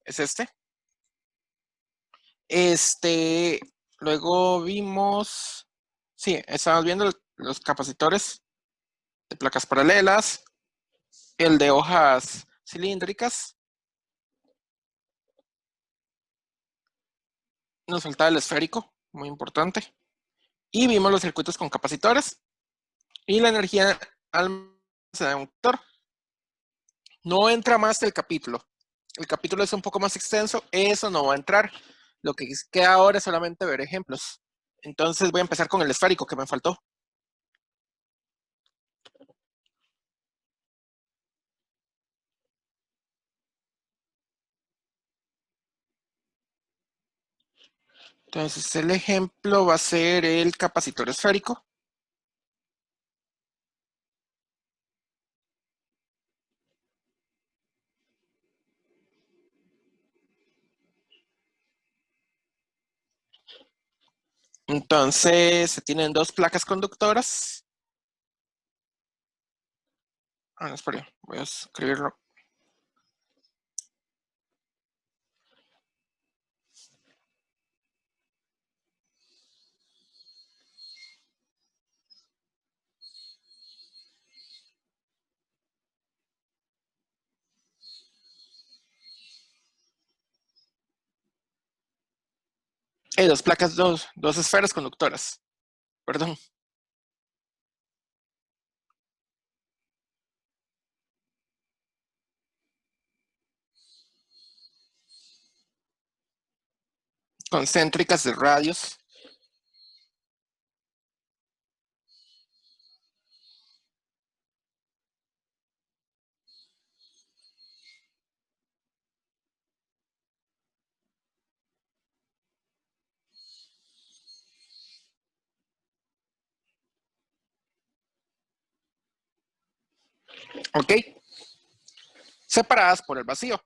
es este. Luego vimos, sí, estábamos viendo los capacitores de placas paralelas, el de hojas cilíndricas. Nos faltaba el esférico, muy importante. Y vimos los circuitos con capacitores y la energía almacenada en un motor. No entra más el capítulo. El capítulo es un poco más extenso, eso no va a entrar. Lo que queda ahora es solamente ver ejemplos. Entonces voy a empezar con el esférico que me faltó. Entonces el ejemplo va a ser el capacitor esférico. Entonces se tienen dos placas conductoras. No, espera, voy a escribirlo. Dos placas, dos esferas conductoras. Perdón. Concéntricas de radios. Ok. Separadas por el vacío.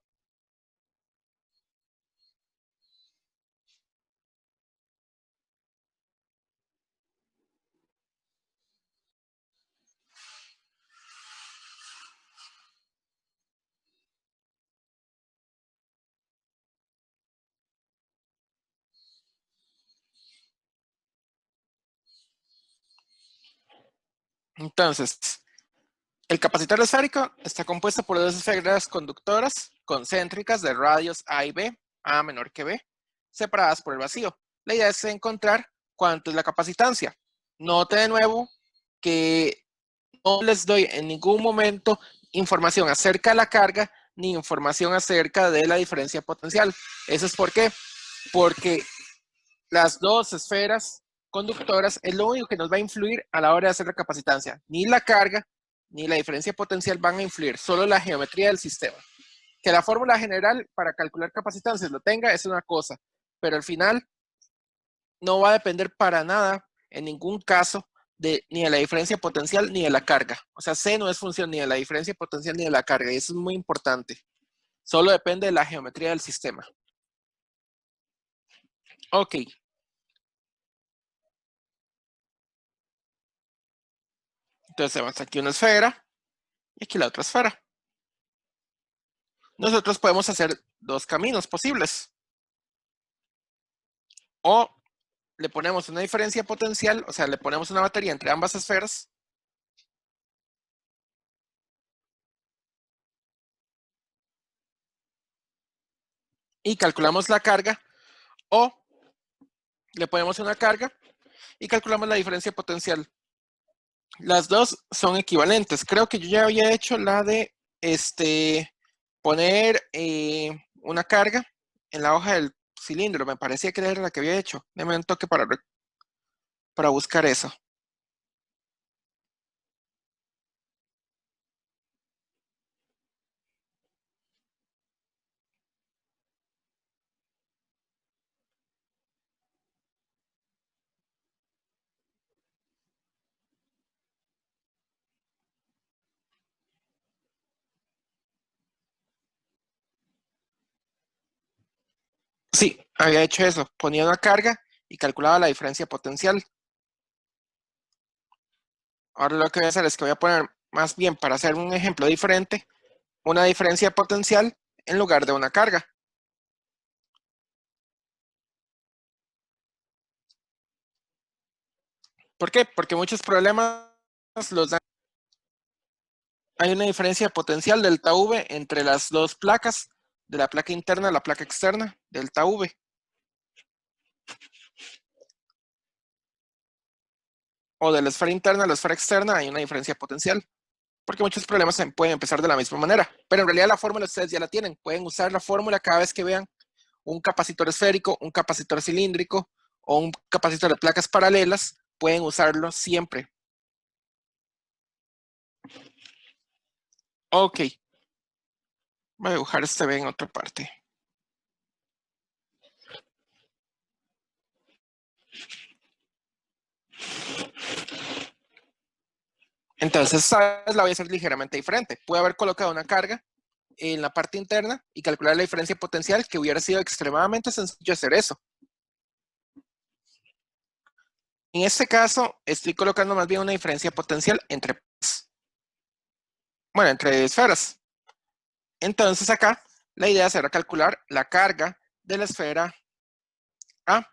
Entonces, el capacitor esférico está compuesto por dos esferas conductoras concéntricas de radios A y B, A menor que B, separadas por el vacío. La idea es encontrar cuánto es la capacitancia. Note de nuevo que no les doy en ningún momento información acerca de la carga ni información acerca de la diferencia potencial. ¿Eso es por qué? Porque las dos esferas conductoras es lo único que nos va a influir a la hora de hacer la capacitancia. Ni la carga ni la diferencia potencial van a influir, solo la geometría del sistema. Que la fórmula general para calcular capacitancias lo tenga es una cosa, pero al final no va a depender para nada, en ningún caso, ni de la diferencia potencial ni de la carga. O sea, C no es función ni de la diferencia potencial ni de la carga, y eso es muy importante. Solo depende de la geometría del sistema. Ok. Entonces tenemos aquí una esfera y aquí la otra esfera. Nosotros podemos hacer dos caminos posibles. O le ponemos una diferencia potencial, o sea, le ponemos una batería entre ambas esferas. Y calculamos la carga. O le ponemos una carga y calculamos la diferencia potencial. Las dos son equivalentes. Creo que yo ya había hecho la de poner una carga en la hoja del cilindro. Me parecía que era la que había hecho. Deme un toque para buscar eso. Sí, había hecho eso. Ponía una carga y calculaba la diferencia potencial. Ahora lo que voy a hacer es que voy a poner, más bien para hacer un ejemplo diferente, una diferencia potencial en lugar de una carga. ¿Por qué? Porque muchos problemas los dan. Hay una diferencia potencial delta V entre las dos placas, de la placa interna a la placa externa, delta V. O de la esfera interna a la esfera externa hay una diferencia potencial. Porque muchos problemas pueden empezar de la misma manera. Pero en realidad la fórmula ustedes ya la tienen. Pueden usar la fórmula cada vez que vean un capacitor esférico, un capacitor cilíndrico o un capacitor de placas paralelas. Pueden usarlo siempre. Ok. Voy a dibujar este B en otra parte. Entonces, esta vez la voy a hacer ligeramente diferente. Pude haber colocado una carga en la parte interna y calcular la diferencia potencial, que hubiera sido extremadamente sencillo hacer eso. En este caso, estoy colocando más bien una diferencia potencial entre esferas. Entonces acá, la idea será calcular la carga de la esfera A,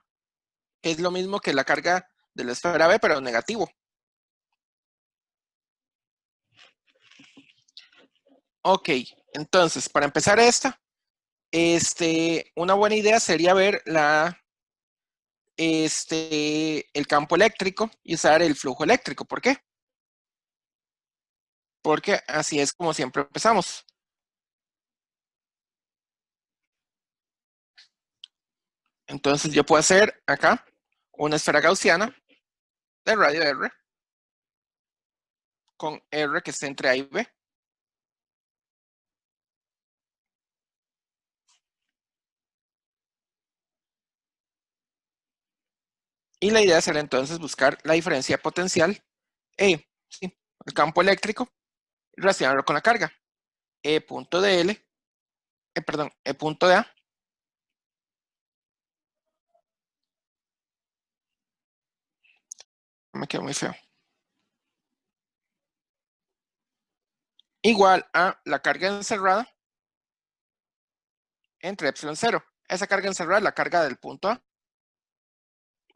que es lo mismo que la carga de la esfera B, pero negativo. Ok, entonces, para empezar esta, una buena idea sería ver el campo eléctrico y usar el flujo eléctrico. ¿Por qué? Porque así es como siempre empezamos. Entonces yo puedo hacer acá una esfera gaussiana de radio R con R que esté entre A y B. Y la idea será entonces buscar la diferencia potencial E, ¿sí? El campo eléctrico, y relacionarlo con la carga. E punto de L, E punto de A. Me quedó muy feo. Igual a la carga encerrada entre epsilon 0. Esa carga encerrada es la carga del punto A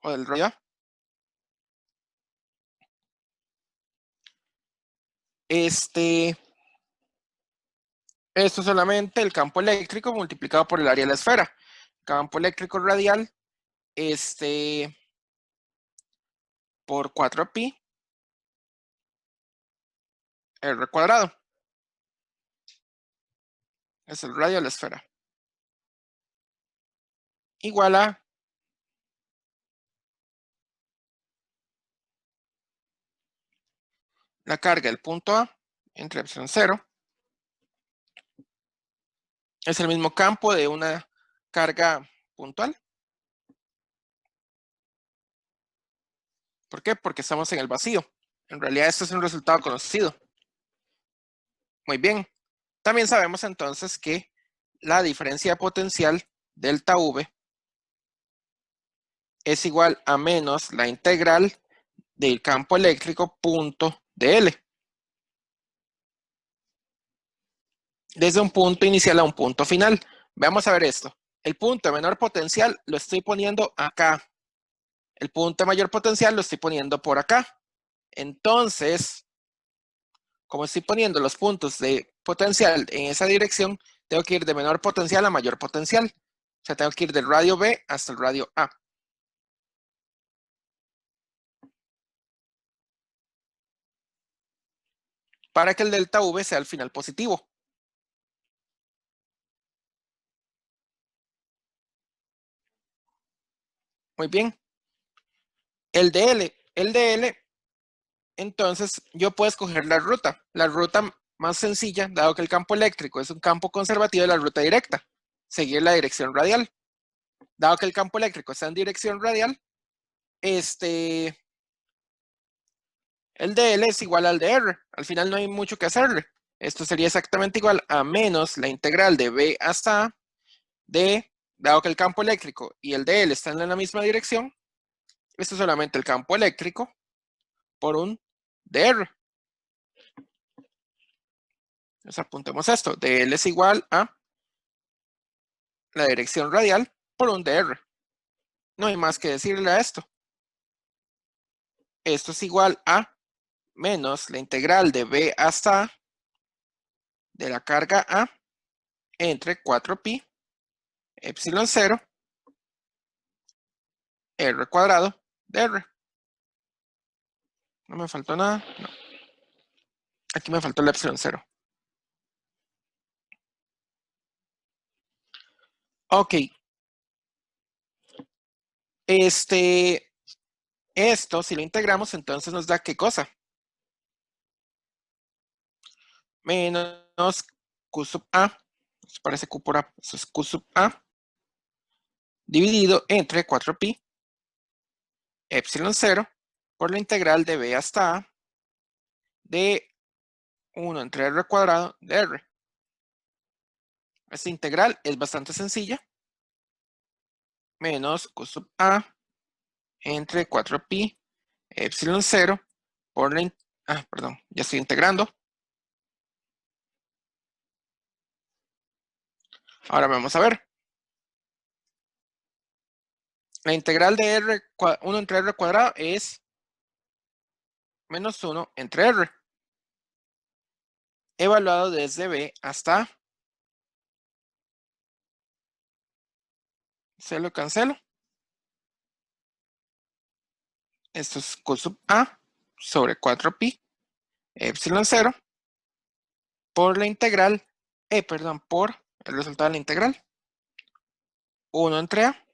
o del radio A. Esto es solamente el campo eléctrico multiplicado por el área de la esfera. Campo eléctrico radial, por 4pi r cuadrado. Es el radio de la esfera. Igual a la carga del punto A entre epsilon 0. Es el mismo campo de una carga puntual. ¿Por qué? Porque estamos en el vacío. En realidad esto es un resultado conocido. Muy bien. También sabemos entonces que la diferencia potencial delta V es igual a menos la integral del campo eléctrico punto de L. Desde un punto inicial a un punto final. Vamos a ver esto. El punto de menor potencial lo estoy poniendo acá. El punto de mayor potencial lo estoy poniendo por acá. Entonces, como estoy poniendo los puntos de potencial en esa dirección, tengo que ir de menor potencial a mayor potencial. O sea, tengo que ir del radio B hasta el radio A. Para que el delta V sea al final positivo. Muy bien. El DL, entonces yo puedo escoger la ruta. La ruta más sencilla, dado que el campo eléctrico es un campo conservativo, de la ruta directa. Seguir la dirección radial. Dado que el campo eléctrico está en dirección radial, el DL es igual al de R. Al final no hay mucho que hacerle. Esto sería exactamente igual a menos la integral de B hasta A de, dado que el campo eléctrico y el DL están en la misma dirección, esto es solamente el campo eléctrico por un dr. Entonces apuntemos esto. dl es igual a la dirección radial por un dr. No hay más que decirle a esto. Esto es igual a menos la integral de b hasta a de la carga a entre 4pi epsilon 0 r cuadrado de r. No me faltó nada. No. Aquí me faltó el epsilon 0. Ok. Esto, si lo integramos, entonces nos da ¿qué cosa? Menos q sub a. Esto parece q por a. Eso es q sub a. Dividido entre 4pi epsilon 0 por la integral de b hasta a de 1 entre r cuadrado de r. Esta integral es bastante sencilla. Menos q sub a entre 4pi epsilon 0 por la... perdón, ya estoy integrando. Ahora vamos a ver. La integral de 1 entre r cuadrado es menos 1 entre r. Evaluado desde b hasta a. Se lo cancelo. Esto es q sub a sobre 4pi epsilon 0 por la integral, por el resultado de la integral. 1 entre a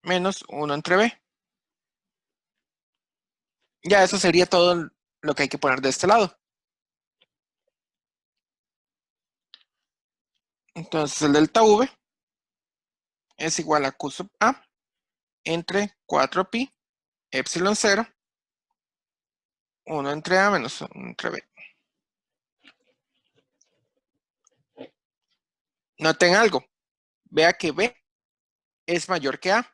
menos 1 entre b. Ya eso sería todo lo que hay que poner de este lado. Entonces el delta v es igual a q sub a entre 4pi epsilon 0, 1 entre a menos 1 entre b. Noten algo. Vea que b es mayor que a.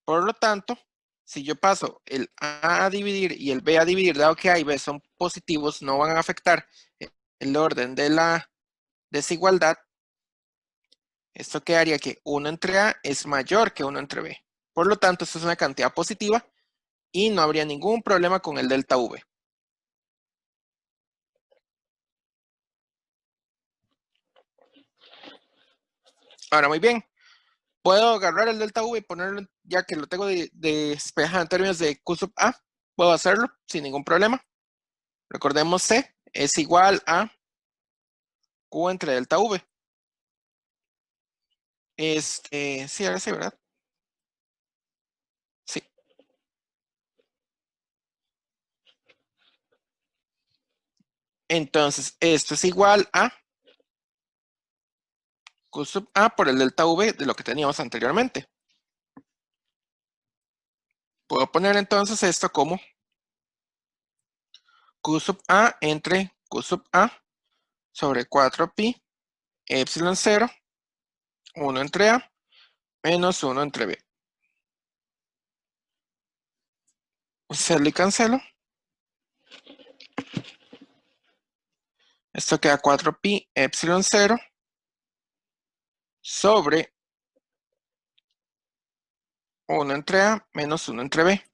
Por lo tanto, si yo paso el a dividir y el b a dividir, dado que a y b son positivos, no van a afectar el orden de la desigualdad. Esto quedaría que 1 entre a es mayor que 1 entre b. Por lo tanto, esto es una cantidad positiva y no habría ningún problema con el delta v. Ahora, muy bien. Puedo agarrar el delta v y ponerlo, ya que lo tengo despejado en términos de q sub a. Puedo hacerlo sin ningún problema. Recordemos c es igual a q entre delta v. Sí, ahora sí, ¿verdad? Sí. Entonces, esto es igual a q sub a por el delta v de lo que teníamos anteriormente. Puedo poner entonces esto como q sub a entre q sub a sobre 4pi epsilon 0, 1 entre a, menos 1 entre b. Se le cancelo. Esto queda 4pi epsilon 0 sobre 1 entre a menos 1 entre b.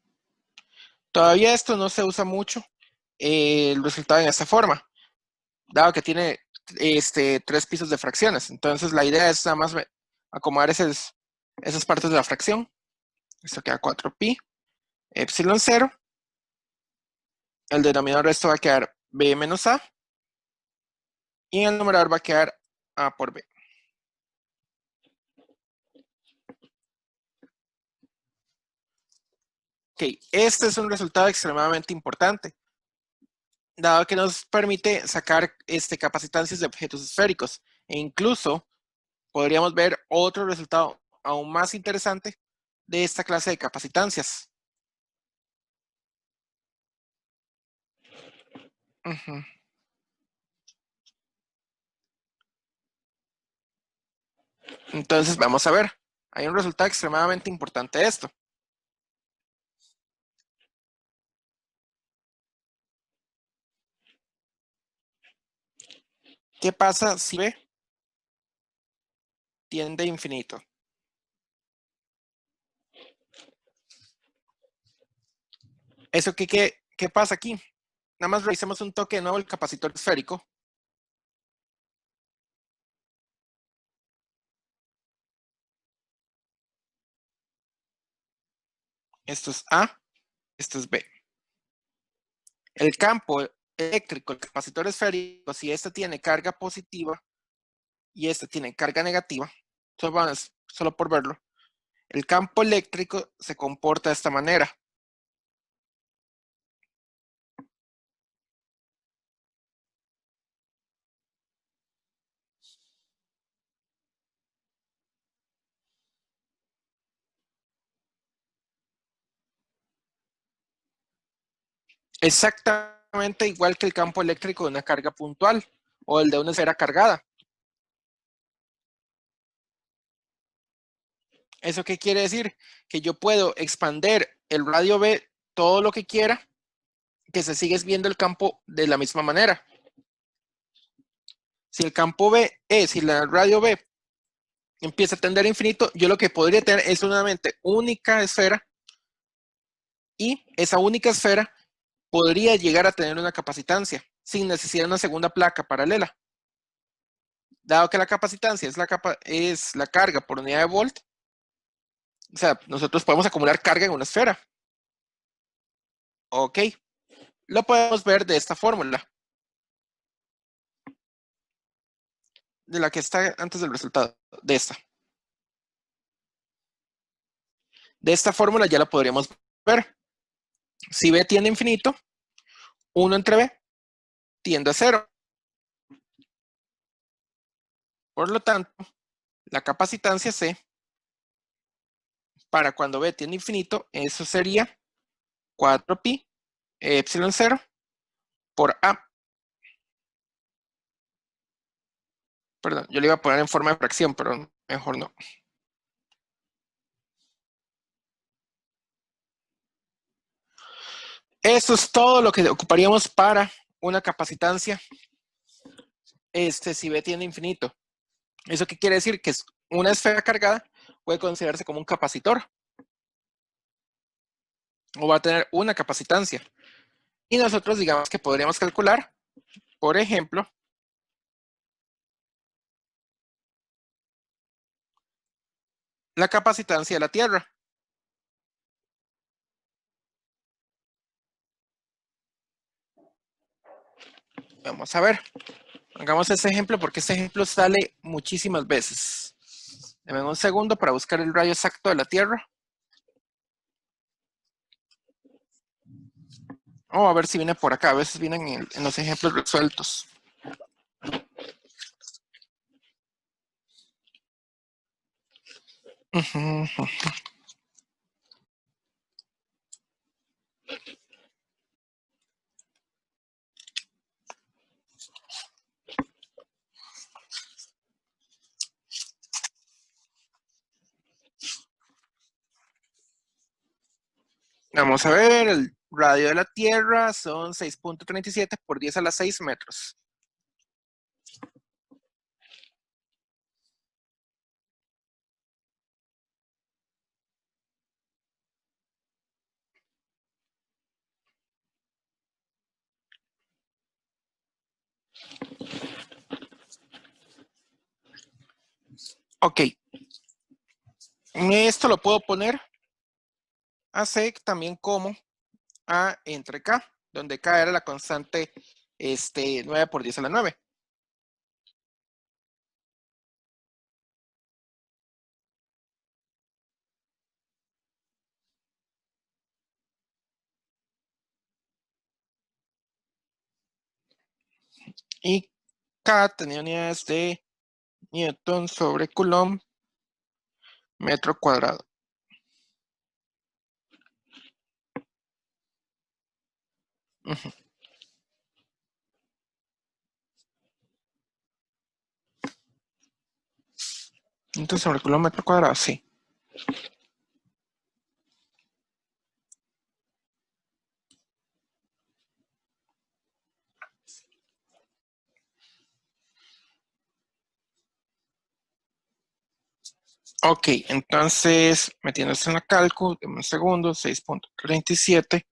Todavía esto no se usa mucho el resultado en esta forma, dado que tiene 3 pisos de fracciones. Entonces la idea es nada más acomodar esas partes de la fracción. Esto queda 4pi epsilon 0. El denominador de esto va a quedar b menos a. Y en el numerador va a quedar a por b. Ok, este es un resultado extremadamente importante, dado que nos permite sacar capacitancias de objetos esféricos. E incluso podríamos ver otro resultado aún más interesante de esta clase de capacitancias. Entonces vamos a ver. Hay un resultado extremadamente importante de esto. ¿Qué pasa si B tiende a infinito? ¿Eso qué pasa aquí? Nada más revisemos un toque de nuevo el capacitor esférico. Esto es A, esto es B. El campo eléctrico, el capacitor esférico, si este tiene carga positiva y este tiene carga negativa, solo por verlo, el campo eléctrico se comporta de esta manera. Exactamente igual que el campo eléctrico de una carga puntual o el de una esfera cargada. ¿Eso qué quiere decir? Que yo puedo expander el radio B todo lo que quiera, que se sigue viendo el campo de la misma manera. Si el campo B si la radio B empieza a tender a infinito, yo lo que podría tener es una única esfera y esa única esfera podría llegar a tener una capacitancia sin necesidad de una segunda placa paralela. Dado que la capacitancia es la carga por unidad de volt, o sea, nosotros podemos acumular carga en una esfera. Ok, lo podemos ver de esta fórmula, de la que está antes del resultado, de esta. De esta fórmula ya la podríamos ver. Si B tiende a infinito, 1 entre B tiende a 0. Por lo tanto, la capacitancia C para cuando B tiende a infinito, eso sería 4pi epsilon 0 por A. Perdón, yo le iba a poner en forma de fracción, pero mejor no. Eso es todo lo que ocuparíamos para una capacitancia si B tiende a infinito. ¿Eso qué quiere decir? Que una esfera cargada puede considerarse como un capacitor o va a tener una capacitancia. Y nosotros digamos que podríamos calcular, por ejemplo, la capacitancia de la Tierra. Vamos a ver, hagamos ese ejemplo porque este ejemplo sale muchísimas veces. Deme un segundo para buscar el radio exacto de la Tierra. A ver si viene por acá. A veces vienen en los ejemplos resueltos. Vamos a ver, el radio de la Tierra son 6.37 por 10 a la 6 metros. Ok, esto lo puedo poner a C también como A entre K, donde K era la constante 9 por 10 a la 9. Y K tenía unidades de Newton sobre Coulomb metro cuadrado. Newton sobre Coulomb metro cuadrado, sí. Ok, entonces, metiéndose en la cálculo, dame un segundo, 6.37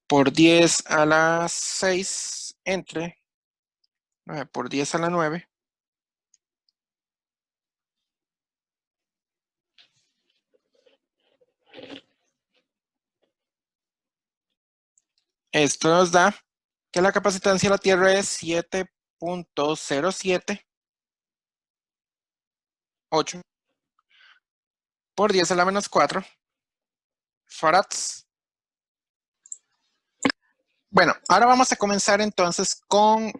por 10 a la 6 entre 9 por 10 a la 9. Esto nos da que la capacitancia de la Tierra es 7.078 por 10 a la menos 4 farads. Bueno, ahora vamos a comenzar entonces con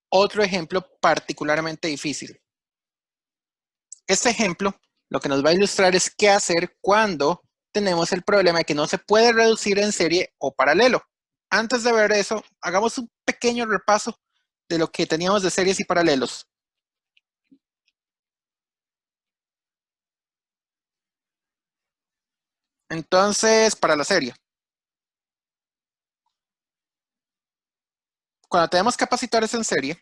otro ejemplo particularmente difícil. Este ejemplo lo que nos va a ilustrar es qué hacer cuando tenemos el problema de que no se puede reducir en serie o paralelo. Antes de ver eso, hagamos un pequeño repaso de lo que teníamos de series y paralelos. Entonces, para la serie, cuando tenemos capacitores en serie,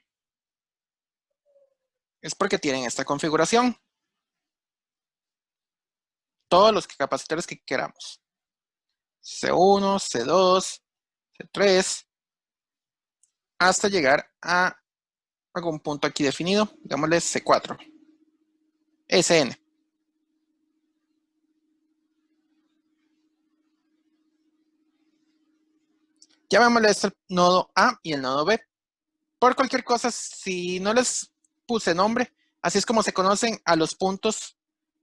es porque tienen esta configuración. Todos los capacitores que queramos. C1, C2, C3, hasta llegar a algún punto aquí definido, digámosle C4, SN. Llamémosle esto el nodo A y el nodo B. Por cualquier cosa, si no les puse nombre, así es como se conocen a los puntos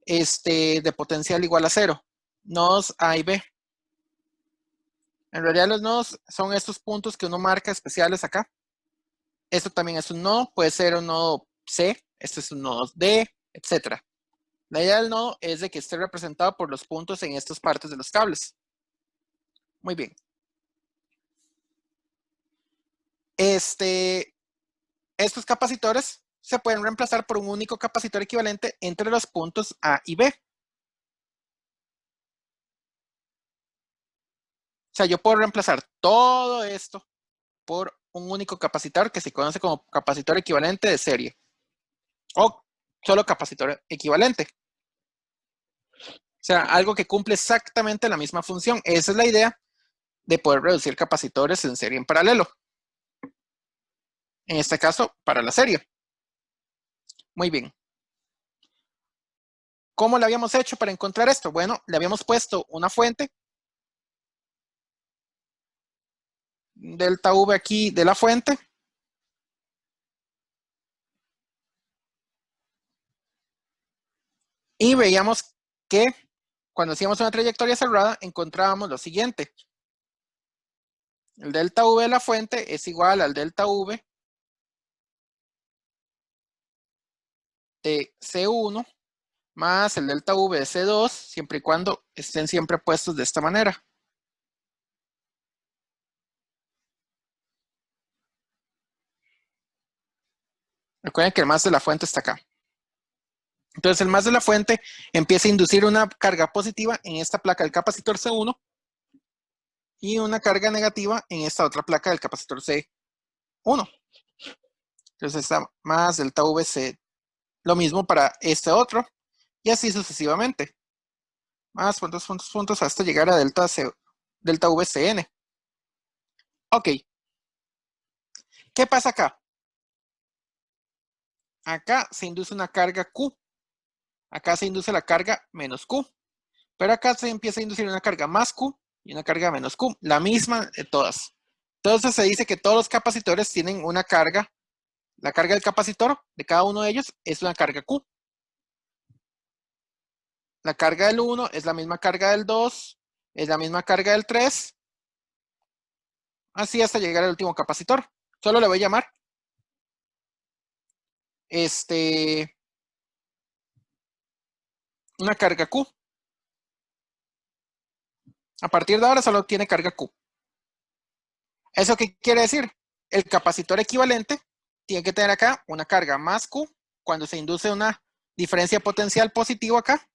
de potencial igual a 0. Nodos A y B. En realidad los nodos son estos puntos que uno marca especiales acá. Esto también es un nodo, puede ser un nodo C, este es un nodo D, etc. La idea del nodo es de que esté representado por los puntos en estas partes de los cables. Muy bien. Estos capacitores se pueden reemplazar por un único capacitor equivalente entre los puntos A y B. O sea, yo puedo reemplazar todo esto por un único capacitor que se conoce como capacitor equivalente de serie o solo capacitor equivalente. O sea, algo que cumple exactamente la misma función. Esa es la idea de poder reducir capacitores en serie en paralelo. En este caso, para la serie. Muy bien. ¿Cómo lo habíamos hecho para encontrar esto? Bueno, le habíamos puesto una fuente, delta V aquí de la fuente, y veíamos que cuando hacíamos una trayectoria cerrada encontrábamos lo siguiente. El delta V de la fuente es igual al delta V de C1 más el delta V de C2, siempre y cuando estén siempre puestos de esta manera. Recuerden que el más de la fuente está acá. Entonces el más de la fuente empieza a inducir una carga positiva en esta placa del capacitor C1 y una carga negativa en esta otra placa del capacitor C1. Entonces está más delta VC. Lo mismo para este otro y así sucesivamente. Más puntos hasta llegar a delta VCN. Ok. ¿Qué pasa acá? Acá se induce una carga Q. Acá se induce la carga menos Q. Pero acá se empieza a inducir una carga más Q y una carga menos Q. La misma de todas. Entonces se dice que todos los capacitores tienen una carga. La carga del capacitor de cada uno de ellos es una carga Q. La carga del 1 es la misma carga del 2, es la misma carga del 3, así hasta llegar al último capacitor. Solo le voy a llamar una carga Q. A partir de ahora solo tiene carga Q. ¿Eso qué quiere decir? El capacitor equivalente tiene que tener acá una carga más Q cuando se induce una diferencia potencial positiva acá.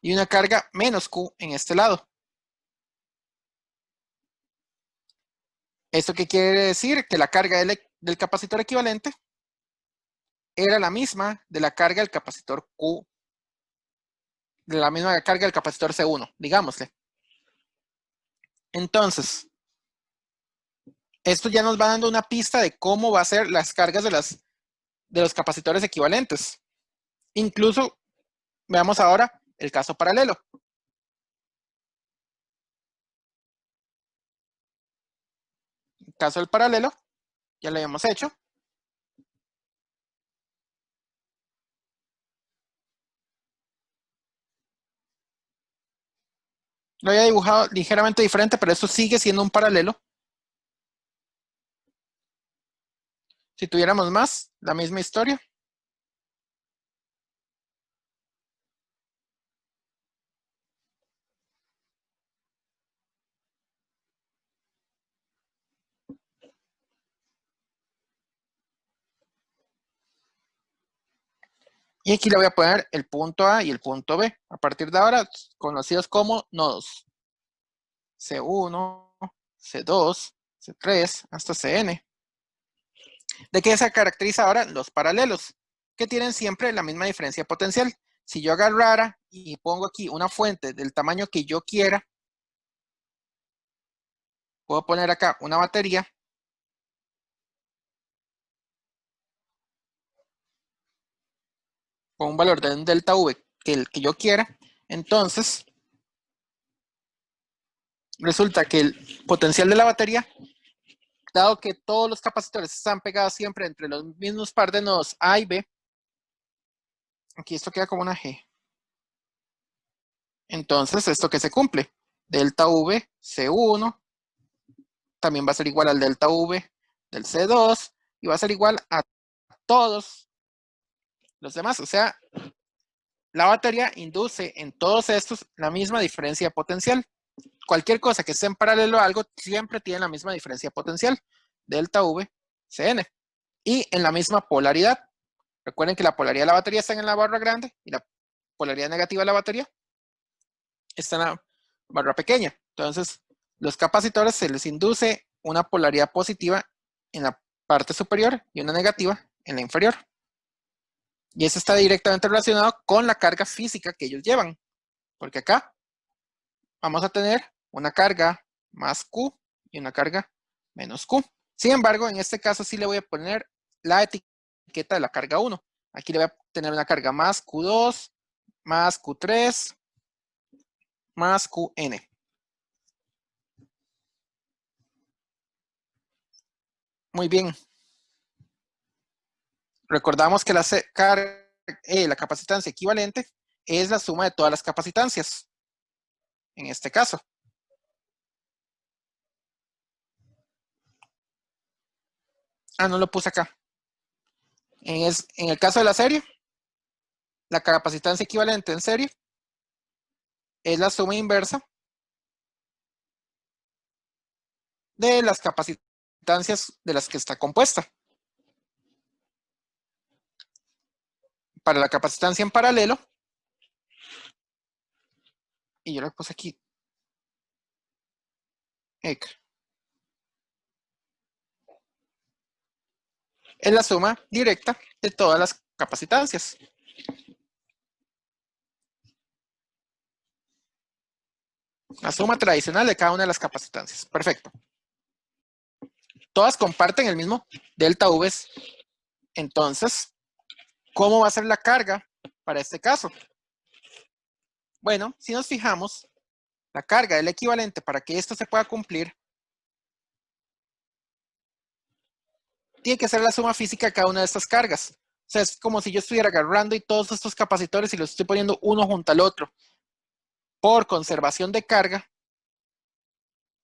Y una carga menos Q en este lado. ¿Esto qué quiere decir? Que la carga del capacitor equivalente era la misma de la carga del capacitor Q, de la misma carga del capacitor C1, digámosle. Entonces, esto ya nos va dando una pista de cómo va a ser las cargas de los capacitores equivalentes. Incluso, veamos ahora el caso paralelo. El caso del paralelo, ya lo habíamos hecho. Lo había dibujado ligeramente diferente, pero esto sigue siendo un paralelo. Si tuviéramos más, la misma historia. Y aquí le voy a poner el punto A y el punto B. A partir de ahora, conocidos como nodos. C1, C2, C3, hasta Cn. ¿De qué se caracteriza ahora? Los paralelos, que tienen siempre la misma diferencia potencial. Si yo agarrara y pongo aquí una fuente del tamaño que yo quiera, puedo poner acá una batería con un valor de un delta V que el que yo quiera. Entonces, resulta que el potencial de la batería, dado que todos los capacitores están pegados siempre entre los mismos par de nodos A y B, aquí esto queda como una G. Entonces, ¿esto que se cumple? Delta V C1 también va a ser igual al delta V del C2 y va a ser igual a todos los demás. O sea, la batería induce en todos estos la misma diferencia potencial. Cualquier cosa que esté en paralelo a algo siempre tiene la misma diferencia potencial, delta V Cn, y en la misma polaridad. Recuerden que la polaridad de la batería está en la barra grande y la polaridad negativa de la batería está en la barra pequeña. Entonces, los capacitores se les induce una polaridad positiva en la parte superior y una negativa en la inferior. Y eso está directamente relacionado con la carga física que ellos llevan. Porque acá vamos a tener una carga más Q y una carga menos Q. Sin embargo, en este caso sí le voy a poner la etiqueta de la carga 1. Aquí le voy a tener una carga más Q2, más Q3, más Qn. Muy bien. Recordamos que la capacitancia equivalente es la suma de todas las capacitancias. En este caso. No lo puse acá. En el caso de la serie, la capacitancia equivalente en serie es la suma inversa de las capacitancias de las que está compuesta. Para la capacitancia en paralelo, y yo le puse aquí, es la suma directa de todas las capacitancias. La suma tradicional de cada una de las capacitancias. Perfecto. Todas comparten el mismo delta V. Entonces, ¿cómo va a ser la carga para este caso? Bueno, si nos fijamos, la carga del equivalente para que esto se pueda cumplir tiene que ser la suma física de cada una de estas cargas. O sea, es como si yo estuviera agarrando y todos estos capacitores y los estoy poniendo uno junto al otro. Por conservación de carga,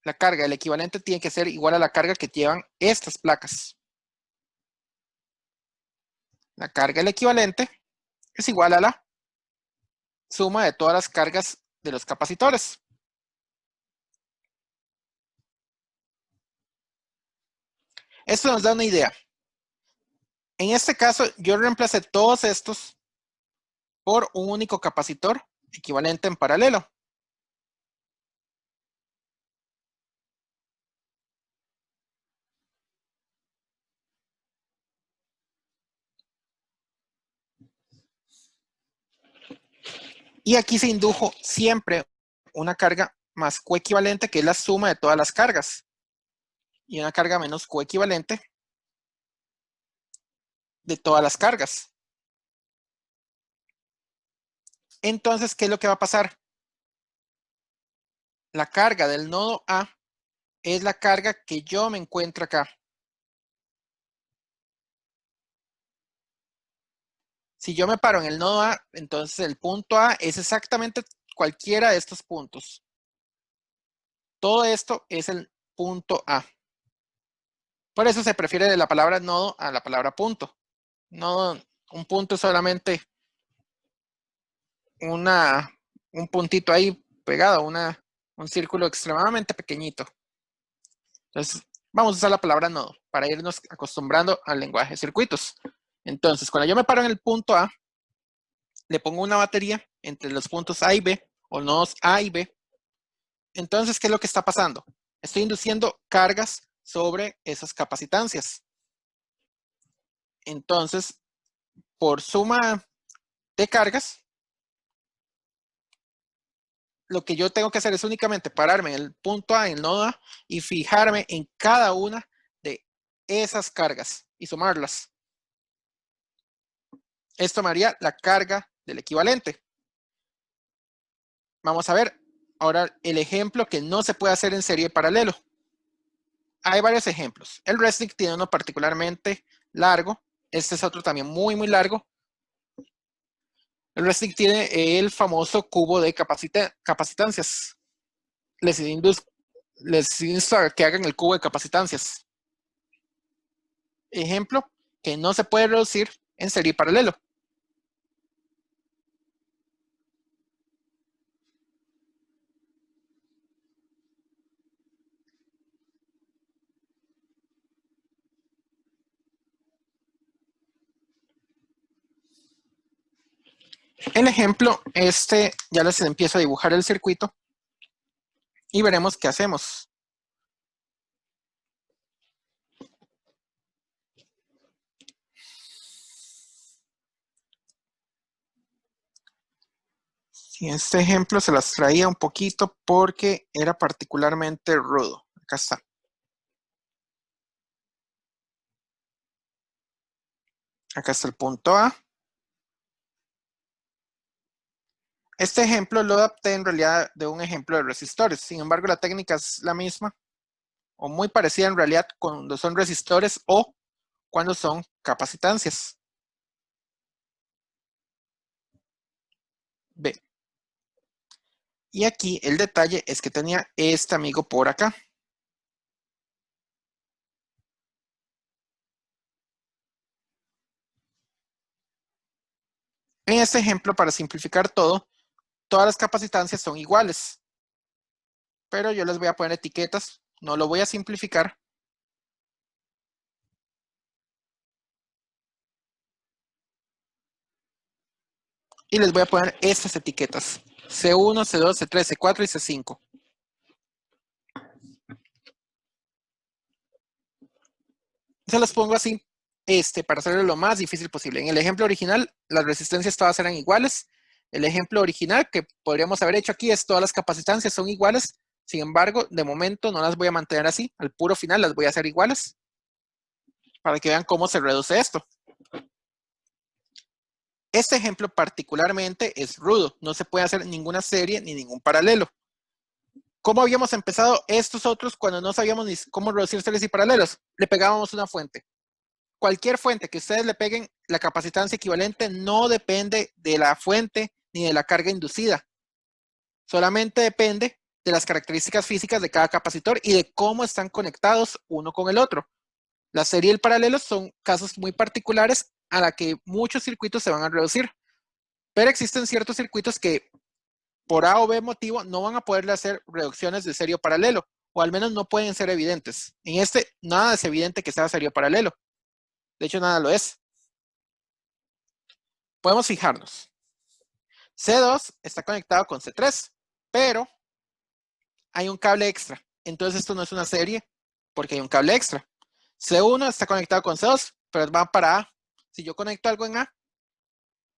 la carga del equivalente tiene que ser igual a la carga que llevan estas placas. La carga del equivalente es igual a la suma de todas las cargas de los capacitores. Esto nos da una idea. En este caso, yo reemplacé todos estos por un único capacitor equivalente en paralelo. Y aquí se indujo siempre una carga más coequivalente, que es la suma de todas las cargas, y una carga menos coequivalente de todas las cargas. Entonces, ¿qué es lo que va a pasar? La carga del nodo A es la carga que yo me encuentro acá. Si yo me paro en el nodo A, entonces el punto A es exactamente cualquiera de estos puntos. Todo esto es el punto A. Por eso se prefiere de la palabra nodo a la palabra punto. Nodo, un punto es solamente un puntito ahí pegado, un círculo extremadamente pequeñito. Entonces, vamos a usar la palabra nodo para irnos acostumbrando al lenguaje de circuitos. Entonces, cuando yo me paro en el punto A, le pongo una batería entre los puntos A y B, o nodos A y B. Entonces, ¿qué es lo que está pasando? Estoy induciendo cargas sobre esas capacitancias. Entonces, por suma de cargas, lo que yo tengo que hacer es únicamente pararme en el punto A, en el nodo A, y fijarme en cada una de esas cargas y sumarlas. Esto me haría la carga del equivalente. Vamos a ver ahora el ejemplo que no se puede hacer en serie paralelo. Hay varios ejemplos. El Resnick tiene uno particularmente largo. Este es otro también muy, muy largo. El Resnick tiene el famoso cubo de capacitancias. Les insto a que hagan el cubo de capacitancias. Ejemplo que no se puede reducir en serie paralelo. El ejemplo, ya les empiezo a dibujar el circuito y veremos qué hacemos. Y este ejemplo se las traía un poquito porque era particularmente rudo. Acá está. Acá está el punto A. Este ejemplo lo adapté en realidad de un ejemplo de resistores. Sin embargo, la técnica es la misma o muy parecida en realidad cuando son resistores o cuando son capacitancias. B. Y aquí el detalle es que tenía este amigo por acá. En este ejemplo, para simplificar todo, todas las capacitancias son iguales. Pero yo les voy a poner etiquetas, no lo voy a simplificar. Y les voy a poner estas etiquetas. C1, C2, C3, C4 y C5. Se los pongo así para hacerlo lo más difícil posible. En el ejemplo original, las resistencias todas eran iguales. El ejemplo original que podríamos haber hecho aquí es todas las capacitancias son iguales. Sin embargo, de momento no las voy a mantener así. Al puro final las voy a hacer iguales para que vean cómo se reduce esto. Este ejemplo particularmente es rudo. No se puede hacer ninguna serie ni ningún paralelo. ¿Cómo habíamos empezado estos otros cuando no sabíamos ni cómo reducir series y paralelos? Le pegábamos una fuente. Cualquier fuente que ustedes le peguen, la capacitancia equivalente no depende de la fuente ni de la carga inducida. Solamente depende de las características físicas de cada capacitor y de cómo están conectados uno con el otro. La serie y el paralelo son casos muy particulares a la que muchos circuitos se van a reducir. Pero existen ciertos circuitos que por A o B motivo no van a poderle hacer reducciones de serie o paralelo, o al menos no pueden ser evidentes. En este, nada es evidente que sea serie o paralelo. De hecho, nada lo es. Podemos fijarnos. C2 está conectado con C3, pero hay un cable extra. Entonces esto no es una serie porque hay un cable extra. C1 está conectado con C2, pero va para A. Si yo conecto algo en A,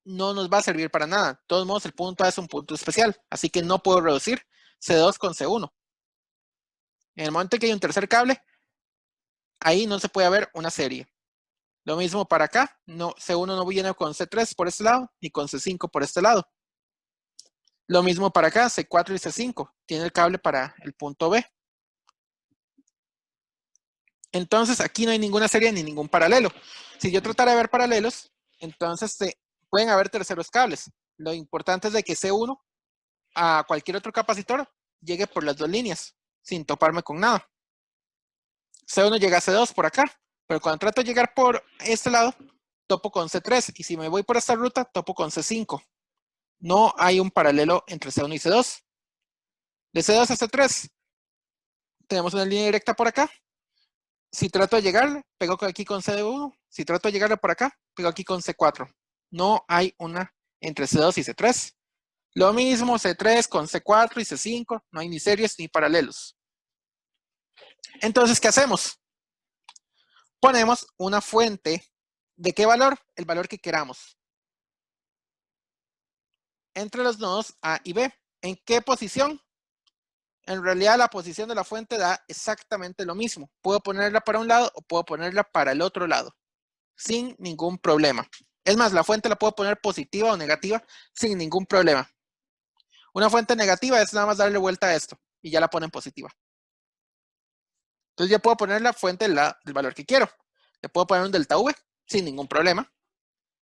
no nos va a servir para nada. De todos modos, el punto A es un punto especial, así que no puedo reducir C2 con C1. En el momento en que hay un tercer cable, ahí no se puede ver una serie. Lo mismo para acá, no, C1 no viene con C3 por este lado, ni con C5 por este lado. Lo mismo para acá, C4 y C5, tiene el cable para el punto B. Entonces aquí no hay ninguna serie ni ningún paralelo. Si yo tratara de ver paralelos, entonces pueden haber terceros cables. Lo importante es de que C1 a cualquier otro capacitor llegue por las dos líneas, sin toparme con nada. C1 llega a C2 por acá, pero cuando trato de llegar por este lado, topo con C3, y si me voy por esta ruta, topo con C5. No hay un paralelo entre C1 y C2. De C2 a C3, tenemos una línea directa por acá. Si trato de llegarle, pego aquí con C1. Si trato de llegarle por acá, pego aquí con C4. No hay una entre C2 y C3. Lo mismo C3 con C4 y C5. No hay ni series ni paralelos. Entonces, ¿qué hacemos? Ponemos una fuente. ¿De qué valor? El valor que queramos. Entre los nodos A y B. ¿En qué posición? En realidad la posición de la fuente da exactamente lo mismo. Puedo ponerla para un lado o puedo ponerla para el otro lado, sin ningún problema. Es más, la fuente la puedo poner positiva o negativa sin ningún problema. Una fuente negativa es nada más darle vuelta a esto y ya la ponen positiva. Entonces yo puedo poner la fuente del valor que quiero. Le puedo poner un delta V sin ningún problema.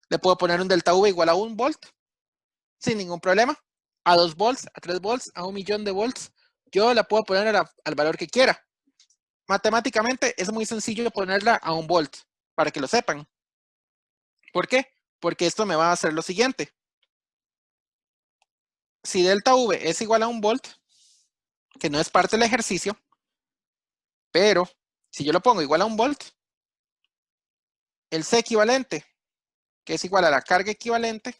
Le puedo poner un delta V igual a 1 volt sin ningún problema. A 2 volts, a 3 volts, a 1.000.000 de volts. Yo la puedo poner al valor que quiera. Matemáticamente es muy sencillo ponerla a 1 volt, para que lo sepan. ¿Por qué? Porque esto me va a hacer lo siguiente. Si delta V es igual a 1 volt, que no es parte del ejercicio, pero si yo lo pongo igual a 1 volt, el C equivalente, que es igual a la carga equivalente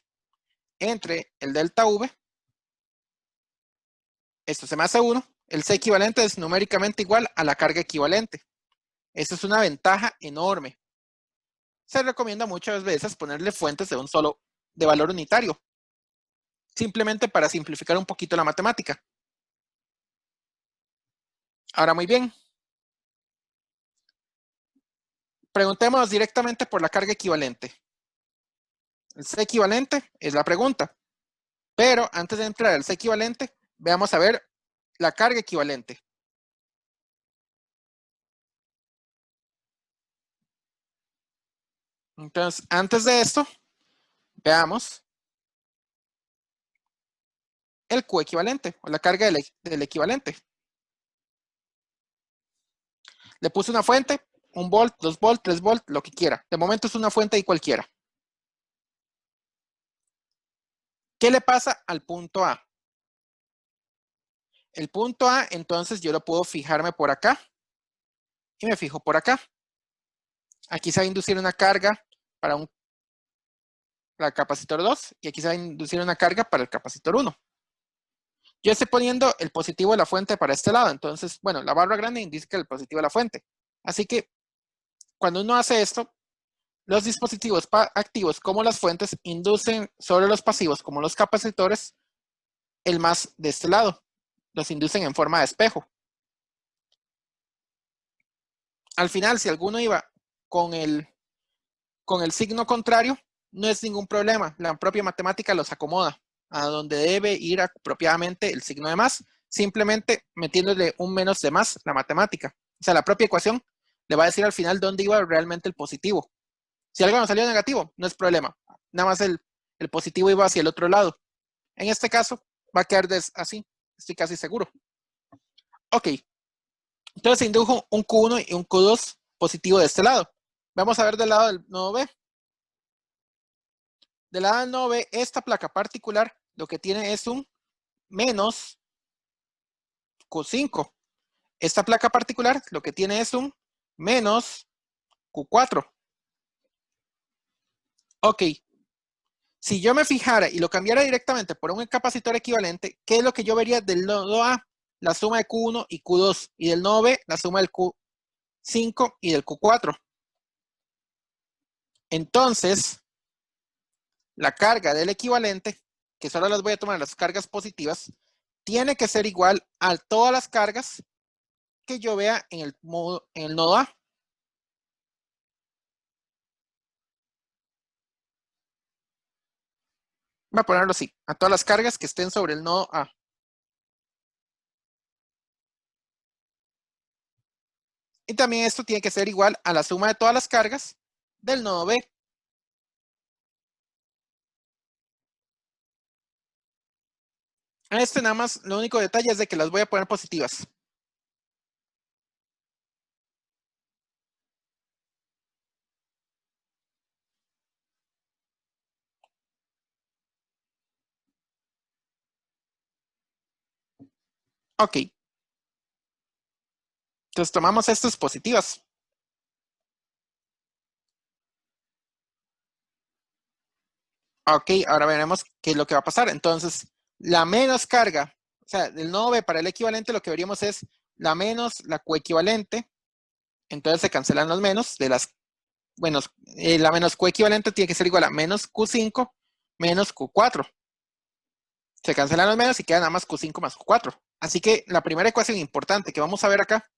entre el delta V, esto se me hace 1, el C equivalente es numéricamente igual a la carga equivalente. Esa es una ventaja enorme. Se recomienda muchas veces ponerle fuentes de valor unitario, simplemente para simplificar un poquito la matemática. Ahora, muy bien. Preguntémonos directamente por la carga equivalente. El C equivalente es la pregunta. Pero antes de entrar al C equivalente, veamos a ver la carga equivalente. Entonces, antes de esto, veamos el Q equivalente o la carga del equivalente. Le puse una fuente, 1 volt, 2 volt, 3 volt, lo que quiera. De momento es una fuente y cualquiera. ¿Qué le pasa al punto A? El punto A, entonces yo lo puedo fijarme por acá y me fijo por acá. Aquí se va a inducir una carga para el capacitor 2 y aquí se va a inducir una carga para el capacitor 1. Yo estoy poniendo el positivo de la fuente para este lado, entonces, bueno, la barra grande indica el positivo de la fuente. Así que cuando uno hace esto, los dispositivos activos como las fuentes inducen sobre los pasivos como los capacitores el más de este lado. Los inducen en forma de espejo. Al final, si alguno iba con el signo contrario, no es ningún problema. La propia matemática los acomoda a donde debe ir apropiadamente el signo de más, simplemente metiéndole un menos de más la matemática. O sea, la propia ecuación le va a decir al final dónde iba realmente el positivo. Si algo nos salió negativo, no es problema. Nada más el positivo iba hacia el otro lado. En este caso, va a quedar así. Estoy casi seguro. Ok. Entonces se indujo un Q1 y un Q2 positivo de este lado. Vamos a ver del lado del nodo B. Del lado del nodo B, esta placa particular lo que tiene es un menos Q5. Esta placa particular lo que tiene es un menos Q4. Ok. Si yo me fijara y lo cambiara directamente por un capacitor equivalente, ¿qué es lo que yo vería del nodo A? La suma de Q1 y Q2. Y del nodo B, la suma del Q5 y del Q4. Entonces, la carga del equivalente, que solo las voy a tomar las cargas positivas, tiene que ser igual a todas las cargas que yo vea en el nodo A. Voy a ponerlo así, a todas las cargas que estén sobre el nodo A. Y también esto tiene que ser igual a la suma de todas las cargas del nodo B. Este nada más, lo único detalle es de que las voy a poner positivas. Ok. Entonces tomamos estas positivas. Ok, ahora veremos qué es lo que va a pasar. Entonces, la menos carga, o sea, del nodo B para el equivalente, lo que veríamos es la menos la coequivalente. Entonces se cancelan los menos de las, bueno, la menos coequivalente tiene que ser igual a menos Q5 menos Q4. Se cancelan los menos y queda nada más Q5 más Q4. Así que la primera ecuación importante que vamos a ver acá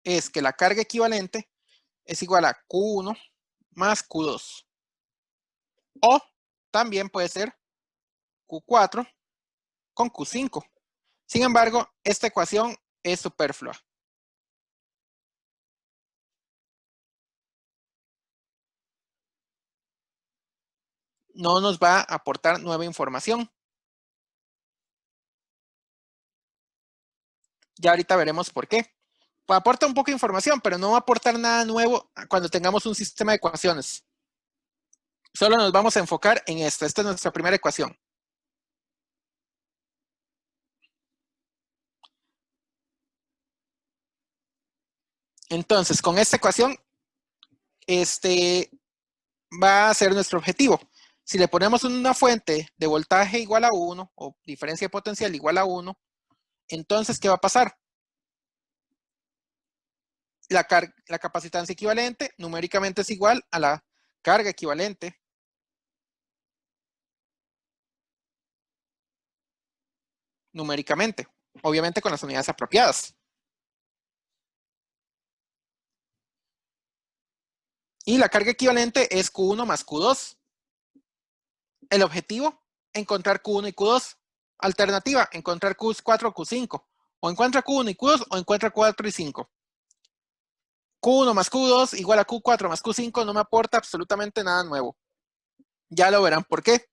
es que la carga equivalente es igual a Q1 más Q2. O también puede ser Q4 con Q5. Sin embargo, esta ecuación es superflua. No nos va a aportar nueva información. Ya ahorita veremos por qué. Aporta un poco de información, pero no va a aportar nada nuevo cuando tengamos un sistema de ecuaciones. Solo nos vamos a enfocar en esta. Esta es nuestra primera ecuación. Entonces, con esta ecuación, va a ser nuestro objetivo. Si le ponemos una fuente de voltaje igual a 1 o diferencia de potencial igual a 1, entonces, ¿qué va a pasar? La capacitancia equivalente numéricamente es igual a la carga equivalente. Numéricamente, obviamente con las unidades apropiadas. Y la carga equivalente es Q1 más Q2. El objetivo, encontrar Q1 y Q2. Alternativa, encontrar Q4 o Q5. O encuentra Q1 y Q2 o encuentra Q4 y 5. Q1 más Q2 igual a Q4 más Q5 no me aporta absolutamente nada nuevo. Ya lo verán por qué.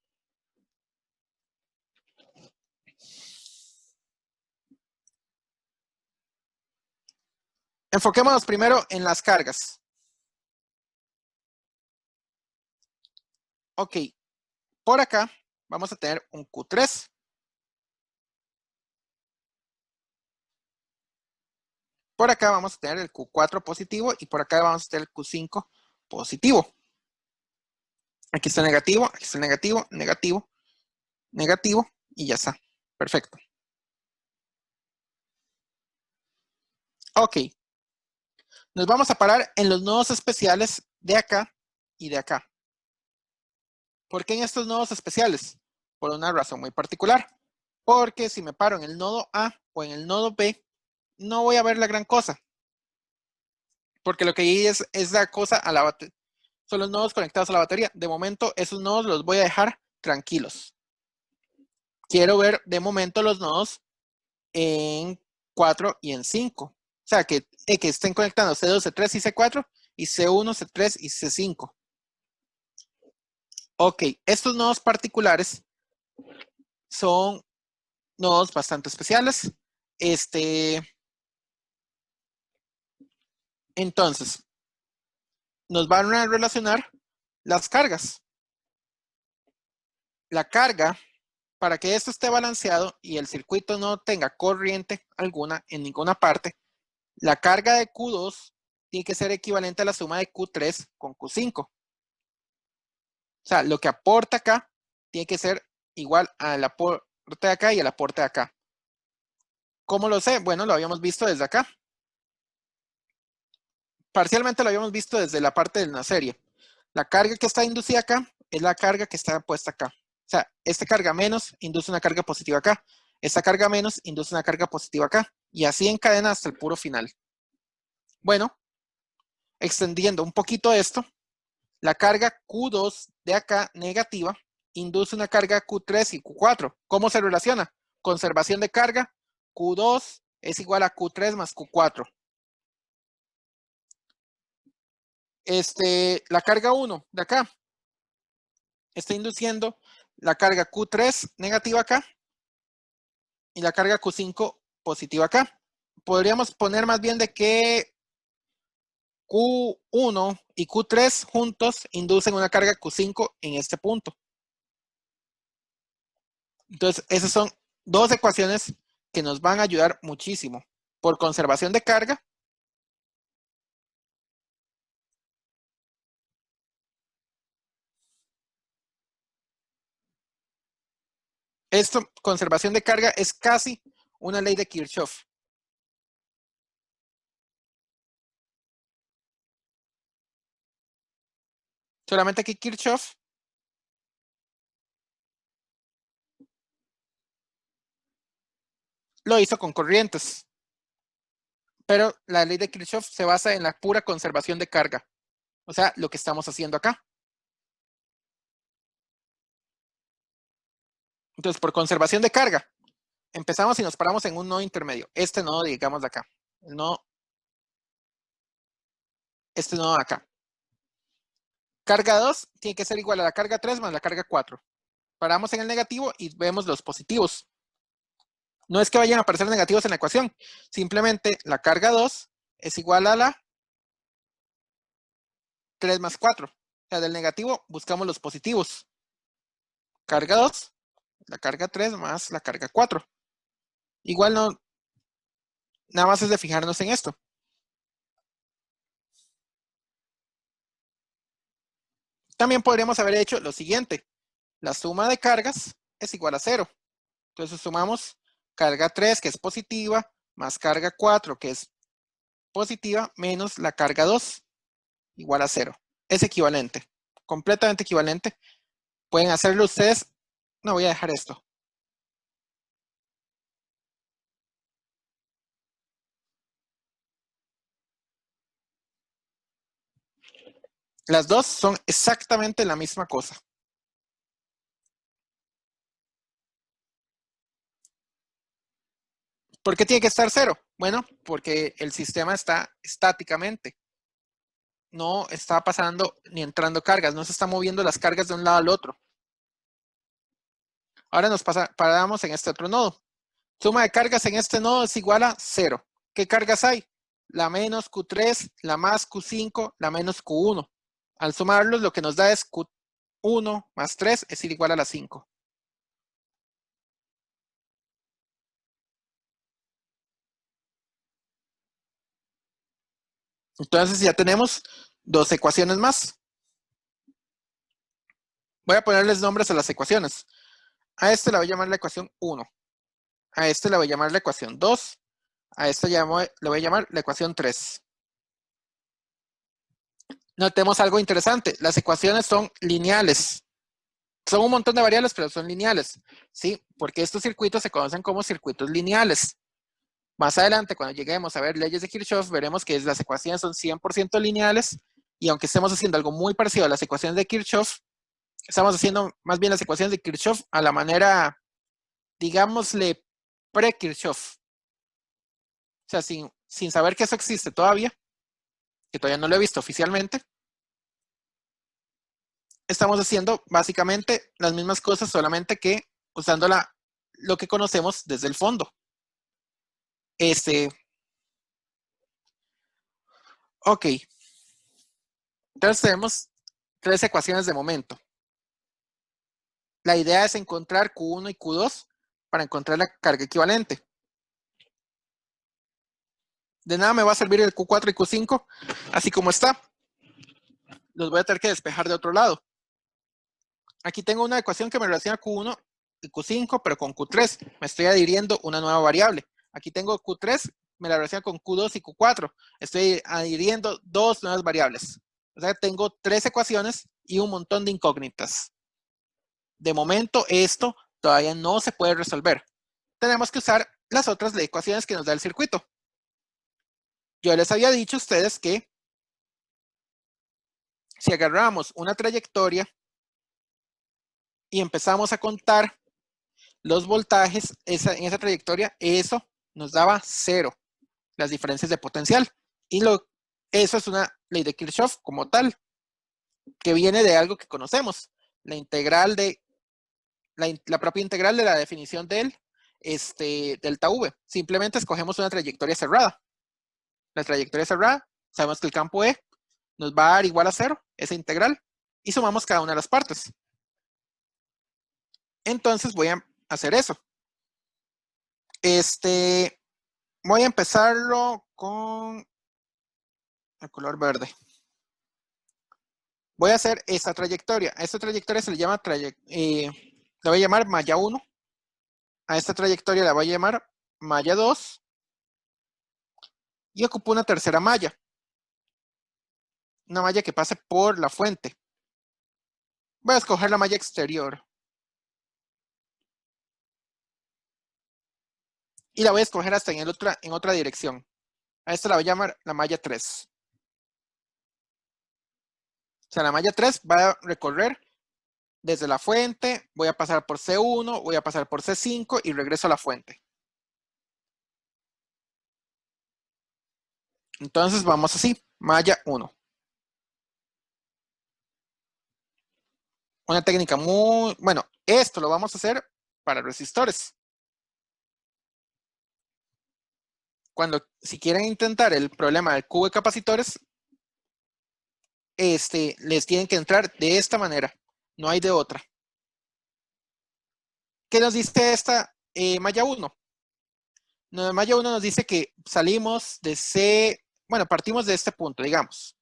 Enfoquémonos primero en las cargas. Ok, por acá vamos a tener un Q3. Por acá vamos a tener el Q4 positivo y por acá vamos a tener el Q5 positivo. Aquí está el negativo, aquí está el negativo, negativo, negativo y ya está. Perfecto. Ok. Nos vamos a parar en los nodos especiales de acá y de acá. ¿Por qué en estos nodos especiales? Por una razón muy particular. Porque si me paro en el nodo A o en el nodo B, no voy a ver la gran cosa. Porque lo que hay es la cosa a la batería. Son los nodos conectados a la batería. De momento, esos nodos los voy a dejar tranquilos. Quiero ver de momento los nodos en 4 y en 5. O sea, que estén conectando C2, C3 y C4 y C1, C3 y C5. Ok, estos nodos particulares son nodos bastante especiales. Entonces, nos van a relacionar las cargas. La carga, para que esto esté balanceado y el circuito no tenga corriente alguna en ninguna parte, la carga de Q2 tiene que ser equivalente a la suma de Q3 con Q5. O sea, lo que aporta acá tiene que ser igual al aporte de acá y al aporte de acá. ¿Cómo lo sé? Bueno, lo habíamos visto desde acá. Parcialmente lo habíamos visto desde la parte de la serie. La carga que está inducida acá es la carga que está puesta acá. O sea, esta carga menos induce una carga positiva acá. Esta carga menos induce una carga positiva acá. Y así encadena hasta el puro final. Bueno, extendiendo un poquito esto, la carga Q2 de acá negativa induce una carga Q3 y Q4. ¿Cómo se relaciona? Conservación de carga, Q2 es igual a Q3 más Q4. La carga 1 de acá está induciendo la carga Q3 negativa acá y la carga Q5 positiva acá. Podríamos poner más bien de que Q1 y Q3 juntos inducen una carga Q5 en este punto. Entonces, esas son dos ecuaciones que nos van a ayudar muchísimo. Por conservación de carga, conservación de carga es casi una ley de Kirchhoff. Solamente que Kirchhoff lo hizo con corrientes. Pero la ley de Kirchhoff se basa en la pura conservación de carga. O sea, lo que estamos haciendo acá. Entonces, por conservación de carga, empezamos y nos paramos en un nodo intermedio. Este nodo, digamos, de acá. Este nodo de acá. Carga 2 tiene que ser igual a la carga 3 más la carga 4. Paramos en el negativo y vemos los positivos. No es que vayan a aparecer negativos en la ecuación. Simplemente la carga 2 es igual a la 3 más 4. O sea, del negativo buscamos los positivos. Carga 2, la carga 3 más la carga 4. Igual no, nada más es de fijarnos en esto. También podríamos haber hecho lo siguiente. La suma de cargas es igual a 0. Entonces sumamos carga 3, que es positiva, más carga 4, que es positiva, menos la carga 2, igual a 0. Es equivalente, completamente equivalente. Pueden hacerlo ustedes. No, voy a dejar esto. Las dos son exactamente la misma cosa. ¿Por qué tiene que estar 0? Bueno, porque el sistema está estáticamente. No está pasando ni entrando cargas, no se están moviendo las cargas de un lado al otro. Ahora nos paramos en este otro nodo. Suma de cargas en este nodo es igual a 0. ¿Qué cargas hay? La menos Q3, la más Q5, la menos Q1. Al sumarlos, lo que nos da es Q1 más 3 es igual a la 5. Entonces ya tenemos dos ecuaciones más. Voy a ponerles nombres a las ecuaciones. A este la voy a llamar la ecuación 1. A este la voy a llamar la ecuación 2. A esta le voy a llamar la ecuación 3. Notemos algo interesante. Las ecuaciones son lineales. Son un montón de variables, pero son lineales. ¿Sí? Porque estos circuitos se conocen como circuitos lineales. Más adelante, cuando lleguemos a ver leyes de Kirchhoff, veremos que las ecuaciones son 100% lineales y aunque estemos haciendo algo muy parecido a las ecuaciones de Kirchhoff, estamos haciendo más bien las ecuaciones de Kirchhoff a la manera, digámosle, pre-Kirchhoff. O sea, sin saber que eso existe todavía, que todavía no lo he visto oficialmente, estamos haciendo básicamente las mismas cosas, solamente que usando lo que conocemos desde el fondo. Ok. Entonces tenemos tres ecuaciones de momento. La idea es encontrar Q1 y Q2 para encontrar la carga equivalente. De nada me va a servir el Q4 y Q5, así como está. Los voy a tener que despejar de otro lado. Aquí tengo una ecuación que me relaciona Q1 y Q5, pero con Q3 me estoy adhiriendo una nueva variable. Aquí tengo Q3, me la relaciona con Q2 y Q4. Estoy adhiriendo dos nuevas variables. O sea, tengo 3 ecuaciones y un montón de incógnitas. De momento, esto todavía no se puede resolver. Tenemos que usar las otras ecuaciones que nos da el circuito. Yo les había dicho a ustedes que si agarramos una trayectoria y empezamos a contar los voltajes en esa trayectoria, eso nos daba 0, las diferencias de potencial. Y eso es una ley de Kirchhoff como tal, que viene de algo que conocemos, la integral de la propia integral de la definición del delta V. Simplemente escogemos una trayectoria cerrada. La trayectoria cerrada, sabemos que el campo E nos va a dar igual a 0, esa integral, y sumamos cada una de las partes. Entonces voy a hacer eso. Voy a empezarlo con el color verde. Voy a hacer esta trayectoria. A esta trayectoria se le llama la voy a llamar malla 1. A esta trayectoria la voy a llamar malla 2. Y ocupo una tercera malla. Una malla que pase por la fuente. Voy a escoger la malla exterior. Y la voy a escoger hasta en otra dirección. A esta la voy a llamar la malla 3. O sea, la malla 3 va a recorrer desde la fuente, voy a pasar por C1, voy a pasar por C5 y regreso a la fuente. Entonces vamos así, malla 1. Una técnica muy, bueno, esto lo vamos a hacer para resistores. Si quieren intentar el problema del cubo de capacitores, les tienen que entrar de esta manera, no hay de otra. ¿Qué nos dice esta malla 1? Malla 1 nos dice que salimos de partimos de este punto, digamos.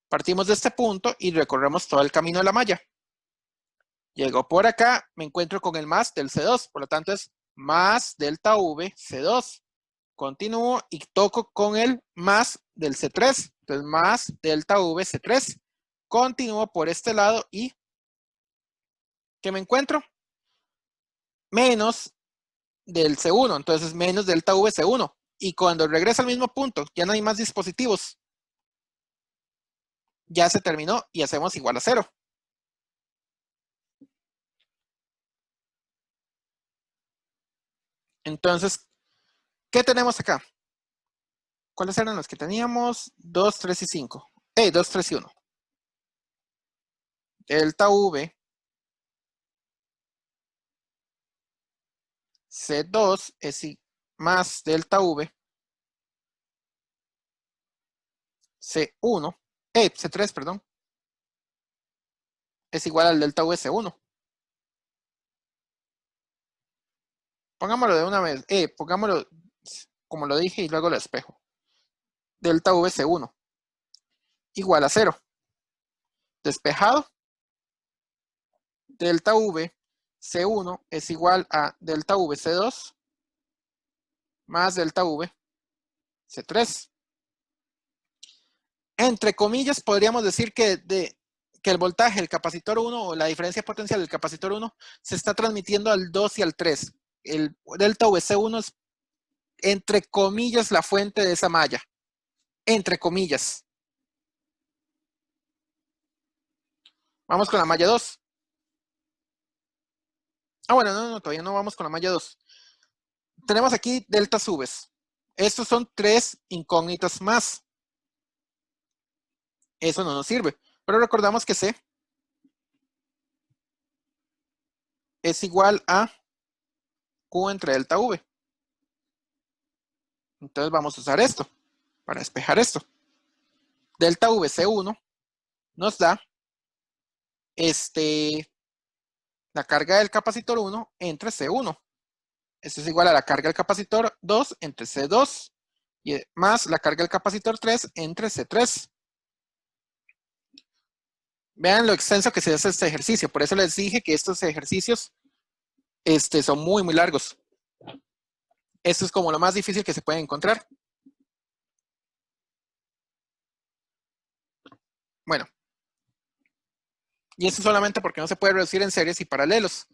Partimos de este punto y recorremos todo el camino de la malla. Llego por acá, me encuentro con el más del C2, por lo tanto es más delta V C2. Continúo y toco con el más del C3, entonces más delta V C3. Continúo por este lado y ¿qué me encuentro? Menos del C1, entonces menos delta V C1. Y cuando regresa al mismo punto, ya no hay más dispositivos. Ya se terminó y hacemos igual a 0. Entonces, ¿qué tenemos acá? ¿Cuáles eran los que teníamos? 2, 3 y 5. 2, 3 y 1. Delta V C2 es más delta V C1, C3, perdón, es igual al delta V C1. Pongámoslo de una vez, pongámoslo como lo dije y luego lo espejo. Delta V C1 igual a 0. Despejado, delta V C1 es igual a delta V C2 más delta V C3. Entre comillas, podríamos decir que el voltaje del capacitor 1 o la diferencia potencial del capacitor 1 se está transmitiendo al 2 y al 3. El delta VC1 es, entre comillas, la fuente de esa malla. Entre comillas. Vamos con la malla 2. Bueno, no, todavía no vamos con la malla 2. Tenemos aquí deltas Vs. Estos son 3 incógnitas más. Eso no nos sirve. Pero recordamos que C es igual a Q entre delta V. Entonces vamos a usar esto para despejar esto. Delta V C1 nos da la carga del capacitor 1 entre C1. Esto es igual a la carga del capacitor 2 entre C2 y más la carga del capacitor 3 entre C3. Vean lo extenso que se hace este ejercicio. Por eso les dije que estos ejercicios son muy, muy largos. Esto es como lo más difícil que se puede encontrar. Bueno, y eso solamente porque no se puede reducir en series y paralelos.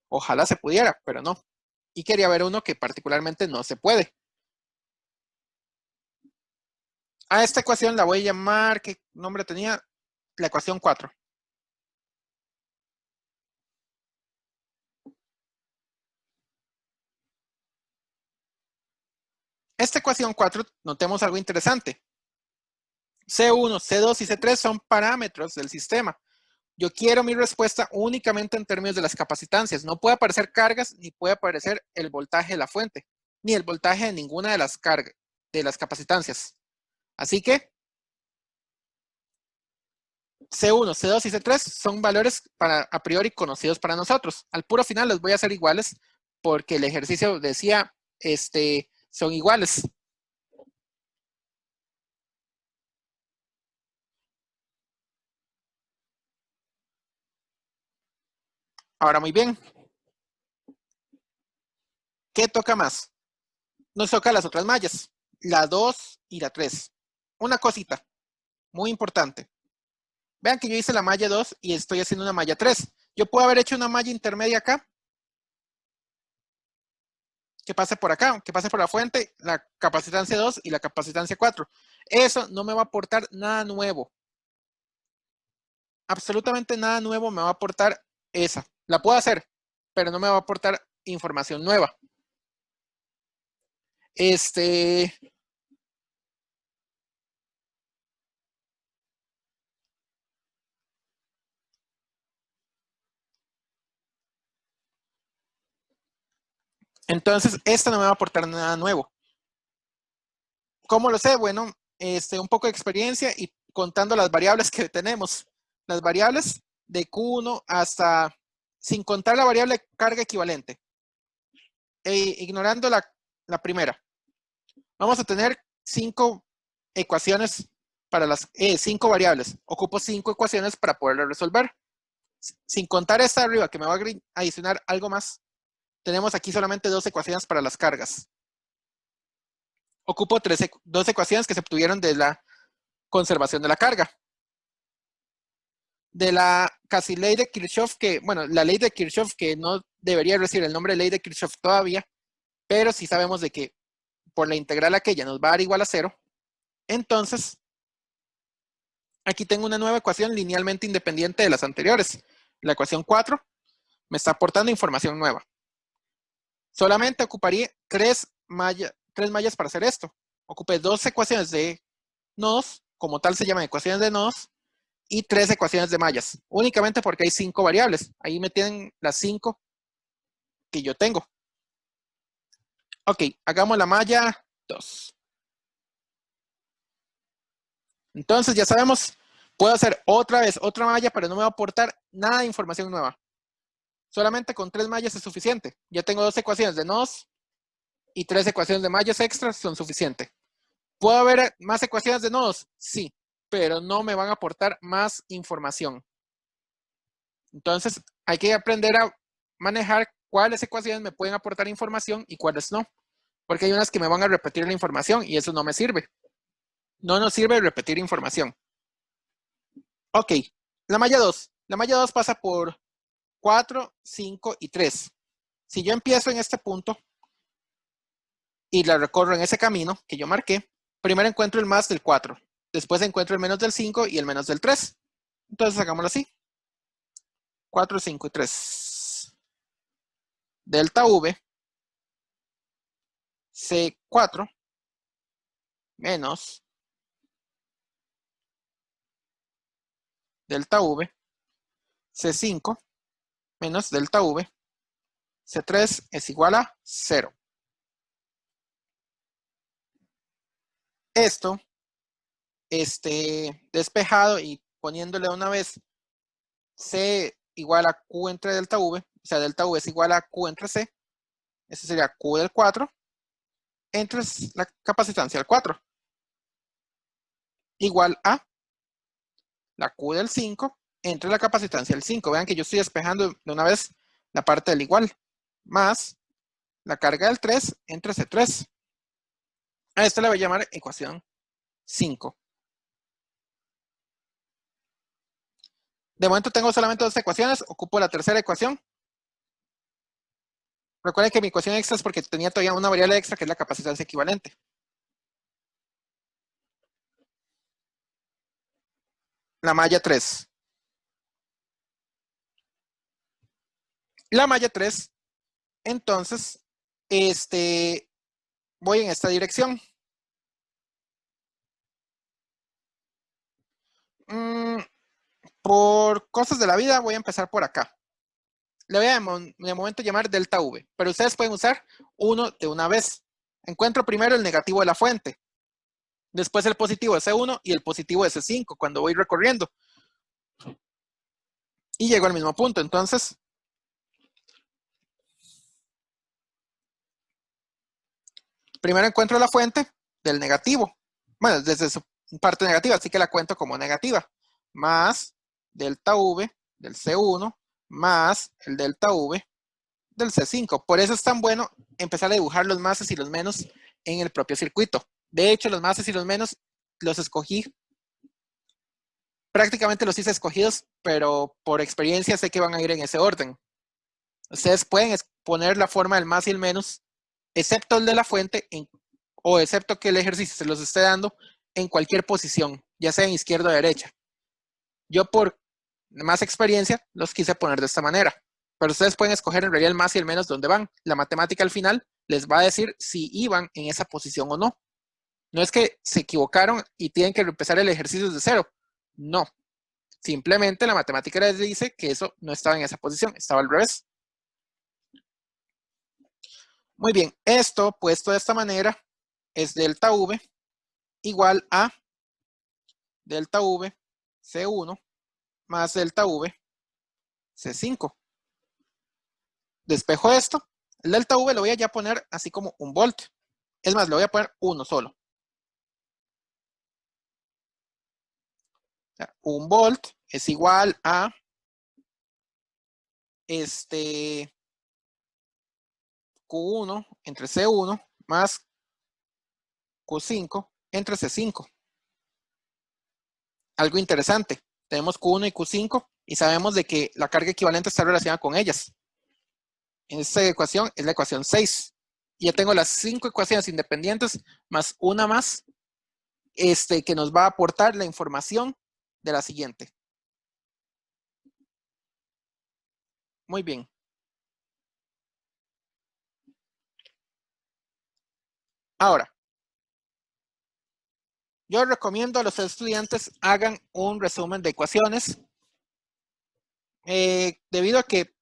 Ojalá se pudiera, pero no. Y quería ver uno que particularmente no se puede. A esta ecuación la voy a llamar, ¿qué nombre tenía? La ecuación 4. Esta ecuación 4, notemos algo interesante. C1, C2 y C3 son parámetros del sistema. Yo quiero mi respuesta únicamente en términos de las capacitancias. No puede aparecer cargas, ni puede aparecer el voltaje de la fuente, ni el voltaje de ninguna de las cargas, de las capacitancias. Así que C1, C2 y C3 son valores a priori conocidos para nosotros. Al puro final los voy a hacer iguales porque el ejercicio decía, son iguales. Ahora muy bien, ¿qué toca más? Nos toca las otras mallas, la 2 y la 3. Una cosita muy importante. Vean que yo hice la malla 2 y estoy haciendo una malla 3. Yo puedo haber hecho una malla intermedia acá, que pase por acá, que pase por la fuente, la capacitancia 2 y la capacitancia 4. Eso no me va a aportar nada nuevo. Absolutamente nada nuevo me va a aportar esa. La puedo hacer, pero no me va a aportar información nueva. Entonces, esta no me va a aportar nada nuevo. ¿Cómo lo sé? Bueno, un poco de experiencia y contando las variables que tenemos. Las variables de Q1 hasta, sin contar la variable carga equivalente, ignorando la primera. Vamos a tener 5 ecuaciones para las 5 variables. Ocupo 5 ecuaciones para poderlo resolver. Sin contar esta de arriba, que me va a adicionar algo más, tenemos aquí solamente 2 ecuaciones para las cargas. Ocupo 2 ecuaciones que se obtuvieron de la conservación de la carga. De la casi ley de Kirchhoff, que, bueno, la ley de Kirchhoff, que no debería recibir el nombre de ley de Kirchhoff todavía, pero sí sabemos de que por la integral aquella nos va a dar igual a 0. Entonces, aquí tengo una nueva ecuación linealmente independiente de las anteriores. La ecuación 4 me está aportando información nueva. Solamente ocuparía 3 mallas para hacer esto. Ocupé 2 ecuaciones de nodos, como tal se llaman ecuaciones de nodos, y 3 ecuaciones de mallas, únicamente porque hay 5 variables. Ahí me tienen las 5 que yo tengo. Ok, hagamos la malla 2. Entonces ya sabemos, puedo hacer otra vez otra malla, pero no me va a aportar nada de información nueva. Solamente con 3 mallas es suficiente. Ya tengo 2 ecuaciones de nodos y 3 ecuaciones de mallas extras son suficientes. ¿Puedo haber más ecuaciones de nodos? Sí, pero no me van a aportar más información. Entonces hay que aprender a manejar cuáles ecuaciones me pueden aportar información y cuáles no. Porque hay unas que me van a repetir la información y eso no me sirve. No nos sirve repetir información. Ok, la malla 2. La malla 2 pasa por 4, 5 y 3. Si yo empiezo en este punto y la recorro en ese camino que yo marqué, primero encuentro el más del 4, después encuentro el menos del 5 y el menos del 3. Entonces hagámoslo así. 4, 5 y 3. Delta V, C4, menos delta V, C5, menos delta V, C3 es igual a 0. Esto, despejado y poniéndole una vez C igual a Q entre delta V, o sea, delta V es igual a Q entre C, eso sería Q del 4, entre la capacitancia del 4, igual a la Q del 5 entre la capacitancia del 5. Vean que yo estoy despejando de una vez la parte del igual, más la carga del 3 entre C3. A esto le voy a llamar ecuación 5. De momento tengo solamente dos ecuaciones, ocupo la tercera ecuación. Recuerden que mi ecuación extra es porque tenía todavía una variable extra que es la capacitancia equivalente. La malla 3. La malla 3, entonces, voy en esta dirección. Por cosas de la vida voy a empezar por acá. Le voy a de momento llamar delta V, pero ustedes pueden usar uno de una vez. Encuentro primero el negativo de la fuente, después el positivo de C1 y el positivo de C5 cuando voy recorriendo. Y llego al mismo punto. Entonces, primero encuentro la fuente del negativo. Bueno, desde su parte negativa, así que la cuento como negativa. Más delta V del C1 más el delta V del C5. Por eso es tan bueno empezar a dibujar los máses y los menos en el propio circuito. De hecho, los máses y los menos los escogí. Prácticamente los hice escogidos, pero por experiencia sé que van a ir en ese orden. Ustedes pueden poner la forma del más y el menos, excepto el de la fuente, o excepto que el ejercicio se los esté dando en cualquier posición, ya sea en izquierda o derecha. Yo por más experiencia los quise poner de esta manera. Pero ustedes pueden escoger en realidad el más y el menos donde van. La matemática al final les va a decir si iban en esa posición o no. No es que se equivocaron y tienen que empezar el ejercicio desde cero. No. Simplemente la matemática les dice que eso no estaba en esa posición, estaba al revés. Muy bien, esto puesto de esta manera es delta V igual a delta V C1 más delta V C5. Despejo esto. El delta V lo voy a ya poner así como un volt. Es más, lo voy a poner uno solo. O sea, un volt es igual a Q1 entre C1 más Q5 entre C5. Algo interesante. Tenemos Q1 y Q5 y sabemos de que la carga equivalente está relacionada con ellas. En esta ecuación es la ecuación 6. Ya tengo las 5 ecuaciones independientes más una más que nos va a aportar la información de la siguiente. Muy bien. Ahora, yo recomiendo a los estudiantes hagan un resumen de ecuaciones debido a que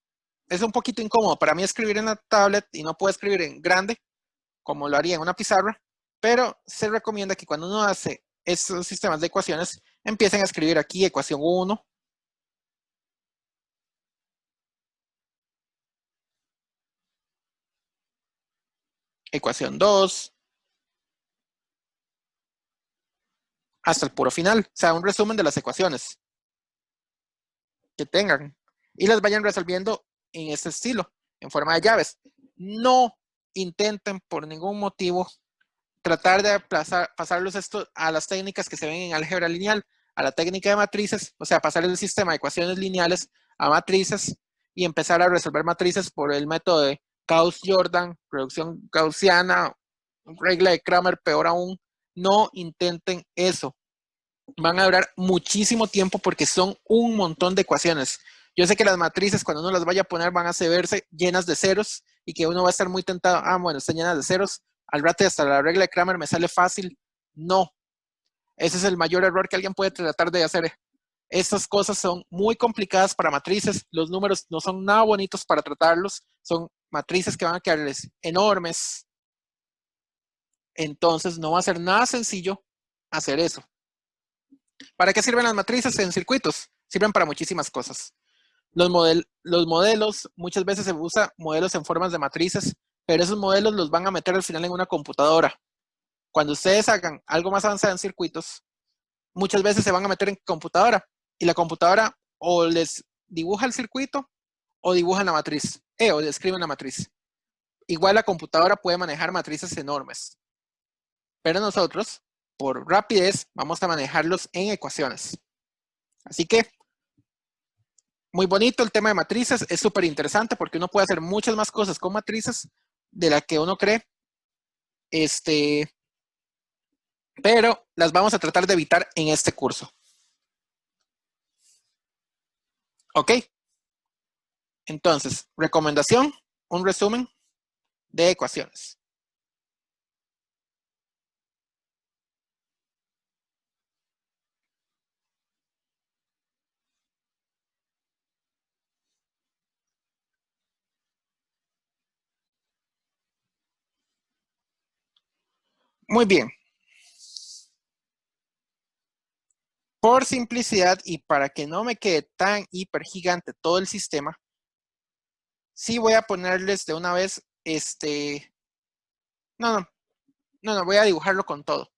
es un poquito incómodo para mí escribir en la tablet y no puedo escribir en grande como lo haría en una pizarra, pero se recomienda que cuando uno hace estos sistemas de ecuaciones empiecen a escribir aquí ecuación 1, ecuación 2, hasta el puro final, o sea, un resumen de las ecuaciones que tengan y las vayan resolviendo en este estilo, en forma de llaves. No intenten por ningún motivo tratar de pasarlos esto a las técnicas que se ven en álgebra lineal, a la técnica de matrices, o sea, pasar el sistema de ecuaciones lineales a matrices y empezar a resolver matrices por el método de Gauss-Jordan, reducción gaussiana, regla de Kramer, peor aún. No intenten eso. Van a durar muchísimo tiempo porque son un montón de ecuaciones. Yo sé que las matrices, cuando uno las vaya a poner, van a verse llenas de ceros y que uno va a estar muy tentado. Bueno, están llenas de ceros. Al rato hasta la regla de Kramer me sale fácil. No. Ese es el mayor error que alguien puede tratar de hacer. Estas cosas son muy complicadas para matrices. Los números no son nada bonitos para tratarlos. Son matrices que van a quedarles enormes. Entonces no va a ser nada sencillo hacer eso. ¿Para qué sirven las matrices en circuitos? Sirven para muchísimas cosas. Los modelos, muchas veces se usa modelos en formas de matrices, pero esos modelos los van a meter al final en una computadora. Cuando ustedes hagan algo más avanzado en circuitos, muchas veces se van a meter en computadora y la computadora o les dibuja el circuito o dibuja la matriz, o describe la matriz. Igual la computadora puede manejar matrices enormes, pero nosotros, por rapidez, vamos a manejarlos en ecuaciones. Así que muy bonito el tema de matrices, es súper interesante porque uno puede hacer muchas más cosas con matrices de la que uno cree, pero las vamos a tratar de evitar en este curso. ¿Ok? Entonces, recomendación, un resumen de ecuaciones. Muy bien. Por simplicidad y para que no me quede tan hiper gigante todo el sistema, sí voy a ponerles de una vez, no, voy a dibujarlo con todo.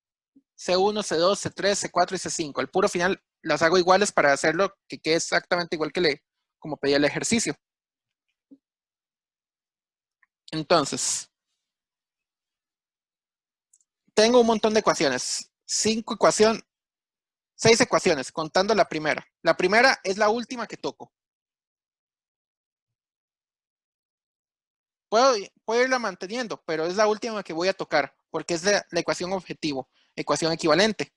C1, C2, C3, C4 y C5. El puro final las hago iguales para hacerlo que quede exactamente igual que como pedía el ejercicio. Entonces, tengo un montón de ecuaciones. 6 ecuaciones, contando la primera. La primera es la última que toco. Puedo irla manteniendo, pero es la última que voy a tocar, porque es la ecuación objetivo, ecuación equivalente.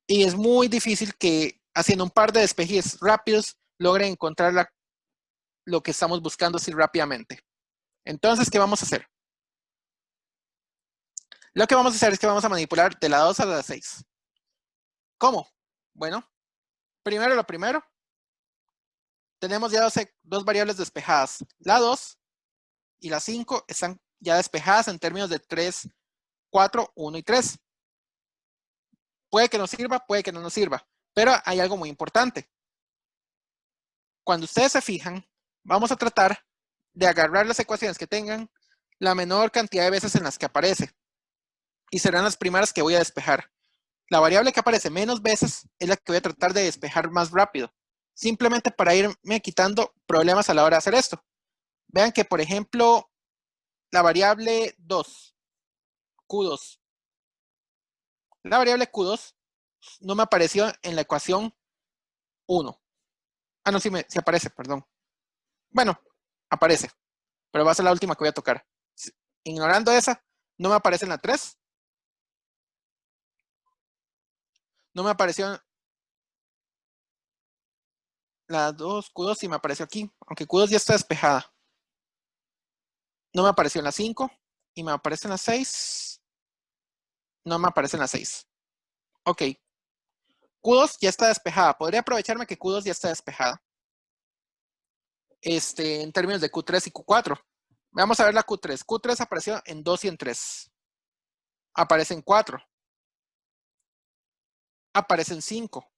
Y es muy difícil que haciendo un par de despejes rápidos logren encontrar lo que estamos buscando así rápidamente. Entonces, ¿qué vamos a hacer? Lo que vamos a hacer es que vamos a manipular de la 2 a la 6. ¿Cómo? Bueno, primero lo primero, tenemos ya dos variables despejadas. La 2 y la 5 están ya despejadas en términos de 3, 4, 1 y 3. Puede que nos sirva, puede que no nos sirva, pero hay algo muy importante. Cuando ustedes se fijan, vamos a tratar de agarrar las ecuaciones que tengan la menor cantidad de veces en las que aparece y serán las primeras que voy a despejar. La variable que aparece menos veces es la que voy a tratar de despejar más rápido, simplemente para irme quitando problemas a la hora de hacer esto. Vean que, por ejemplo, la variable 2, Q2. La variable Q2 no me apareció en la ecuación 1. Ah, no, sí aparece, perdón. Bueno, aparece, pero va a ser la última que voy a tocar. Ignorando esa, no me aparece en la 3. No me apareció la 2, Q2 sí me apareció aquí, aunque Q2 ya está despejada. No me apareció en la 5 y me aparece en la 6. No me aparece en la 6. Ok. Q2 ya está despejada. Podría aprovecharme que Q2 ya está despejada. En términos de Q3 y Q4. Vamos a ver la Q3. Q3 apareció en 2 y en 3. Aparece en 4. Aparece en 5.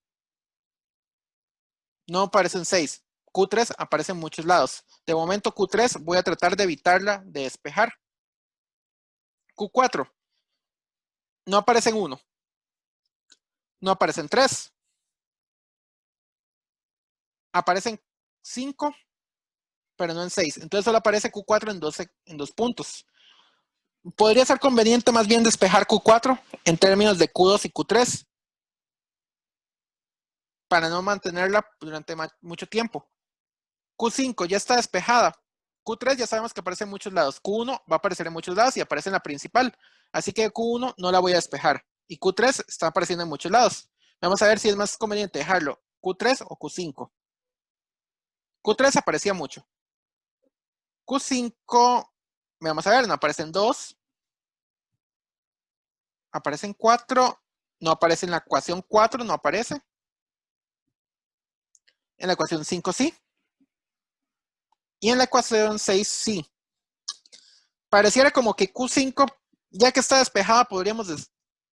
No aparece en 6. Q3 aparece en muchos lados. De momento Q3 voy a tratar de evitarla de despejar. Q4 no aparece en 1. No aparece en 3. Aparece en 5, pero no en 6. Entonces solo aparece Q4 en 2 puntos. Podría ser conveniente más bien despejar Q4 en términos de Q2 y Q3 para no mantenerla durante mucho tiempo. Q5 ya está despejada. Q3 ya sabemos que aparece en muchos lados. Q1 va a aparecer en muchos lados y aparece en la principal. Así que Q1 no la voy a despejar. Y Q3 está apareciendo en muchos lados. Vamos a ver si es más conveniente dejarlo Q3 o Q5. Q3 aparecía mucho. Q5, vamos a ver, no aparecen 2. Aparecen 4. No aparece en la ecuación 4, no aparece. En la ecuación 5 sí. Y en la ecuación 6 sí. Pareciera como que Q5, ya que está despejada, podríamos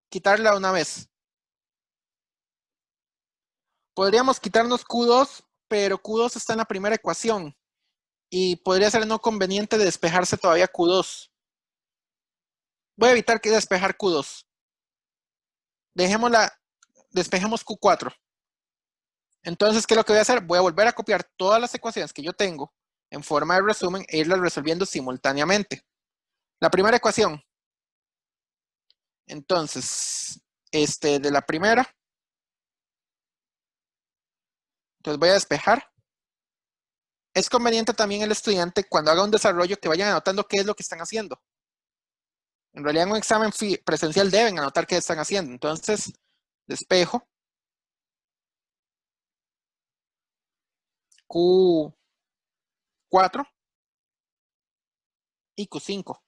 quitarla una vez. Podríamos quitarnos Q2, pero Q2 está en la primera ecuación. Y podría ser no conveniente de despejarse todavía Q2. Voy a evitar que despejar Q2. Despejemos Q4. Entonces, ¿qué es lo que voy a hacer? Voy a volver a copiar todas las ecuaciones que yo tengo en forma de resumen e irlas resolviendo simultáneamente. La primera ecuación. Entonces, de la primera. Entonces voy a despejar. Es conveniente también el estudiante cuando haga un desarrollo que vayan anotando qué es lo que están haciendo. En realidad en un examen presencial deben anotar qué están haciendo. Entonces, despejo Q4 y Q5.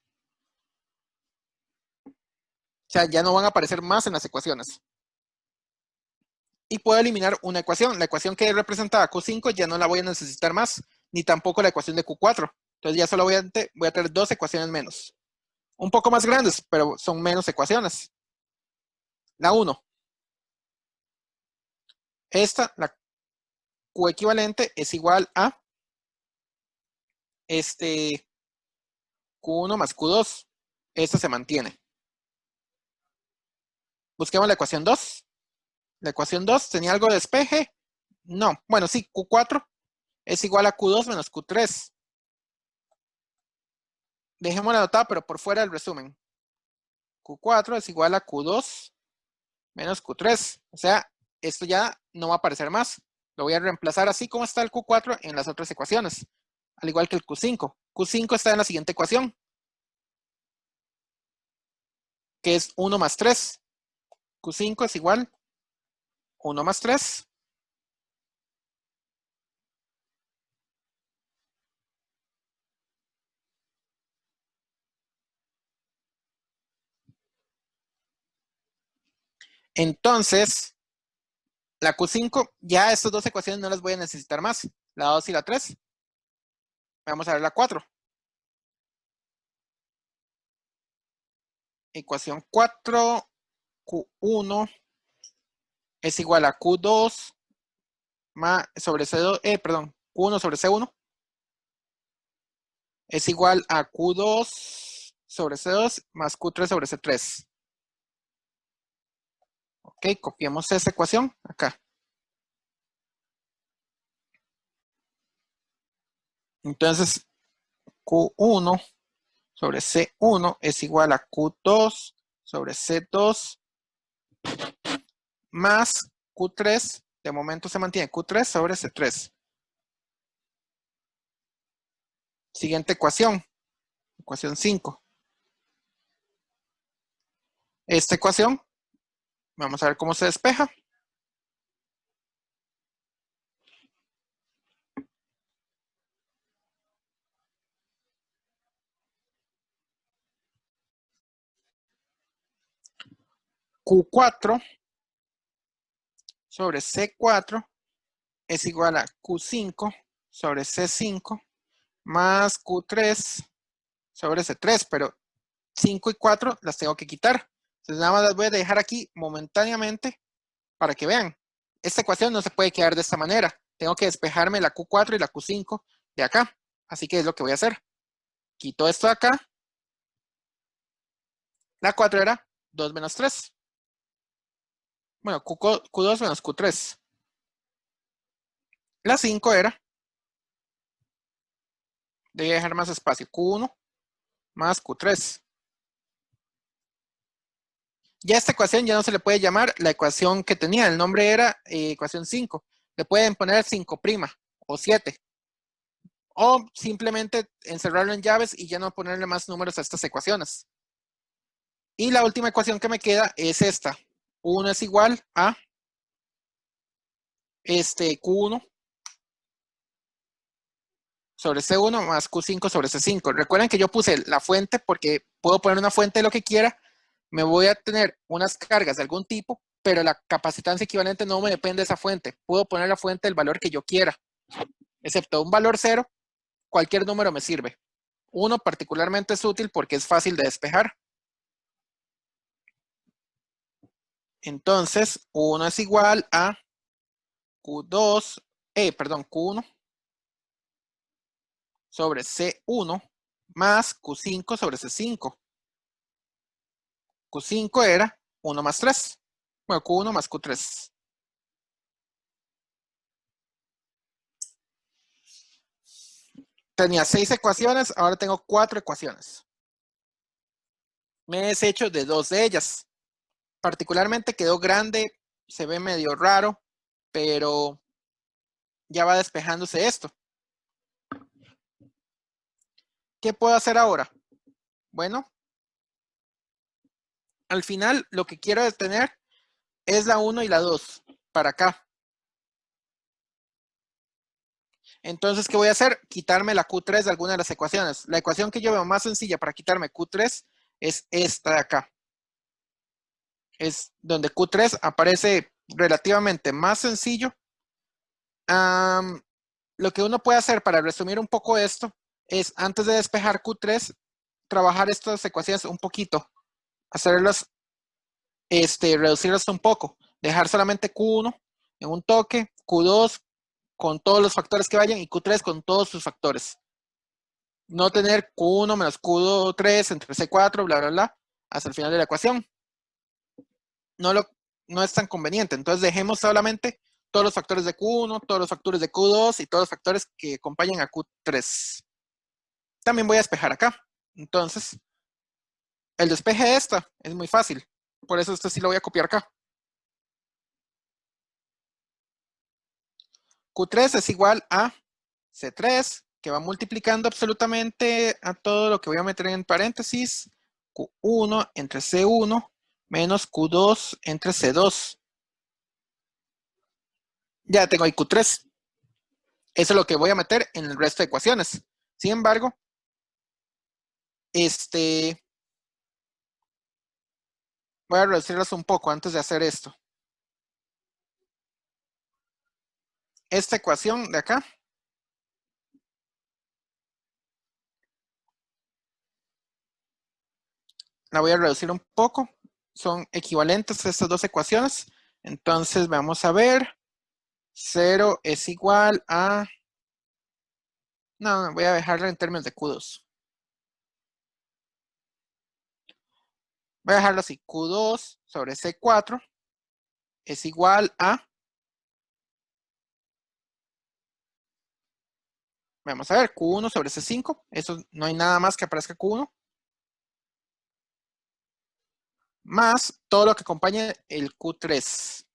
O sea, ya no van a aparecer más en las ecuaciones. Y puedo eliminar una ecuación. La ecuación que representaba Q5 ya no la voy a necesitar más, ni tampoco la ecuación de Q4. Entonces ya solo voy a tener dos ecuaciones menos. Un poco más grandes, pero son menos ecuaciones. La 1. La Q equivalente es igual a Q1 más Q2. Esta se mantiene. Busquemos la ecuación 2. La ecuación 2 tenía algo de despeje. No. Bueno, sí, Q4 es igual a Q2 menos Q3. Dejémosla anotada, pero por fuera del resumen. Q4 es igual a Q2 menos Q3. O sea, esto ya no va a aparecer más. Lo voy a reemplazar así como está el Q4 en las otras ecuaciones. Al igual que el Q5. Q5 está en la siguiente ecuación, que es 1 más 3. Q5 es igual a 1 más 3. Entonces, la Q5, ya estas dos ecuaciones no las voy a necesitar más. La 2 y la 3. Vamos a ver la 4. Ecuación 4, Q1 es igual a Q2 sobre C2, Q1 sobre C1 es igual a Q2 sobre C2 más Q3 sobre C3. Ok, copiamos esa ecuación acá. Entonces, Q1 sobre C1 es igual a Q2 sobre C2 más Q3, de momento se mantiene Q3 sobre C3. Siguiente ecuación, ecuación 5. Esta ecuación, vamos a ver cómo se despeja. Q4 sobre C4 es igual a Q5 sobre C5 más Q3 sobre C3, pero 5 y 4 las tengo que quitar. Entonces nada más las voy a dejar aquí momentáneamente para que vean. Esta ecuación no se puede quedar de esta manera. Tengo que despejarme la Q4 y la Q5 de acá. Así que es lo que voy a hacer. Quito esto de acá. La 4 era 2 menos 3. Bueno, Q2 menos Q3. La 5 era, debía dejar más espacio, Q1 más Q3. Ya esta ecuación ya no se le puede llamar la ecuación que tenía, el nombre era ecuación 5. Le pueden poner 5' o 7. O simplemente encerrarlo en llaves y ya no ponerle más números a estas ecuaciones. Y la última ecuación que me queda es esta. Q1 es igual a Q1 sobre C1 más Q5 sobre C5. Recuerden que yo puse la fuente porque puedo poner una fuente de lo que quiera. Me voy a tener unas cargas de algún tipo, pero la capacitancia equivalente no me depende de esa fuente. Puedo poner la fuente del valor que yo quiera, excepto un valor 0, cualquier número me sirve. 1 particularmente es útil porque es fácil de despejar. Entonces, 1 es igual a Q1 sobre C1 más Q5 sobre C5. Q5 era 1 más 3. Bueno, Q1 más Q3. Tenía 6 ecuaciones, ahora tengo 4 ecuaciones. Me he deshecho de 2 de ellas. Particularmente quedó grande, se ve medio raro, pero ya va despejándose esto. ¿Qué puedo hacer ahora? Bueno, al final lo que quiero tener es la 1 y la 2 para acá. Entonces, ¿qué voy a hacer? Quitarme la Q3 de alguna de las ecuaciones. La ecuación que yo veo más sencilla para quitarme Q3 es esta de acá. Es donde Q3 aparece relativamente más sencillo. Lo que uno puede hacer para resumir un poco esto es, antes de despejar Q3, trabajar estas ecuaciones un poquito, hacerlas, reducirlas un poco, dejar solamente Q1 en un toque, Q2 con todos los factores que vayan y Q3 con todos sus factores. No tener Q1 menos Q3 entre C4, bla, bla, bla, hasta el final de la ecuación. No es tan conveniente. Entonces dejemos solamente todos los factores de Q1, todos los factores de Q2 y todos los factores que acompañan a Q3. También voy a despejar acá. Entonces, el despeje de esta es muy fácil. Por eso esto sí lo voy a copiar acá. Q3 es igual a C3, que va multiplicando absolutamente a todo lo que voy a meter en paréntesis. Q1 entre C1 menos Q2 entre C2. Ya tengo ahí Q3. Eso es lo que voy a meter en el resto de ecuaciones. Sin embargo, voy a reducirlas un poco antes de hacer esto. Esta ecuación de acá la voy a reducir un poco. Son equivalentes a estas dos ecuaciones. Entonces vamos a ver. 0 es igual a... No, voy a dejarlo en términos de Q2. Voy a dejarlo así. Q2 sobre C4 es igual a... Vamos a ver, Q1 sobre C5. Eso no hay nada más que aparezca Q1. Más todo lo que acompañe el Q3.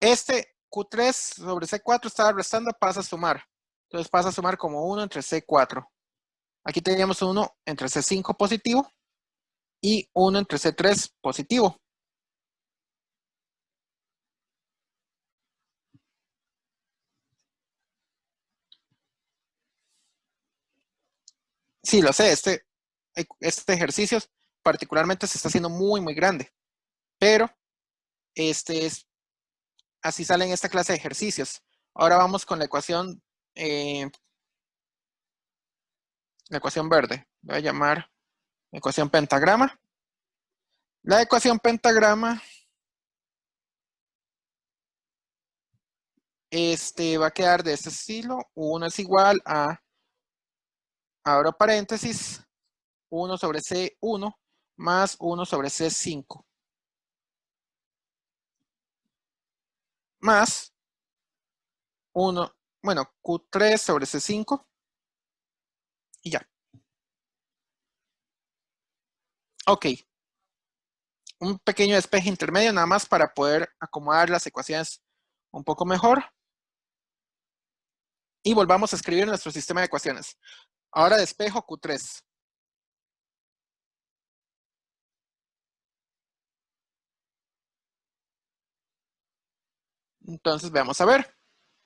Este Q3 sobre C4 estaba restando, pasa a sumar. Entonces pasa a sumar como 1 entre C4. Aquí teníamos 1 entre C5 positivo y 1 entre C3 positivo. Sí, lo sé, este ejercicio particularmente se está haciendo muy, muy grande. Pero así salen esta clase de ejercicios. Ahora vamos con la ecuación verde. Voy a llamar ecuación pentagrama. La ecuación pentagrama va a quedar de este estilo. 1 es igual a, abro paréntesis, 1 sobre C1 más 1 sobre C5. Más 1, bueno, Q3 sobre C5. Y ya. Ok. Un pequeño despeje intermedio nada más para poder acomodar las ecuaciones un poco mejor. Y volvamos a escribir nuestro sistema de ecuaciones. Ahora despejo Q3. Entonces veamos a ver.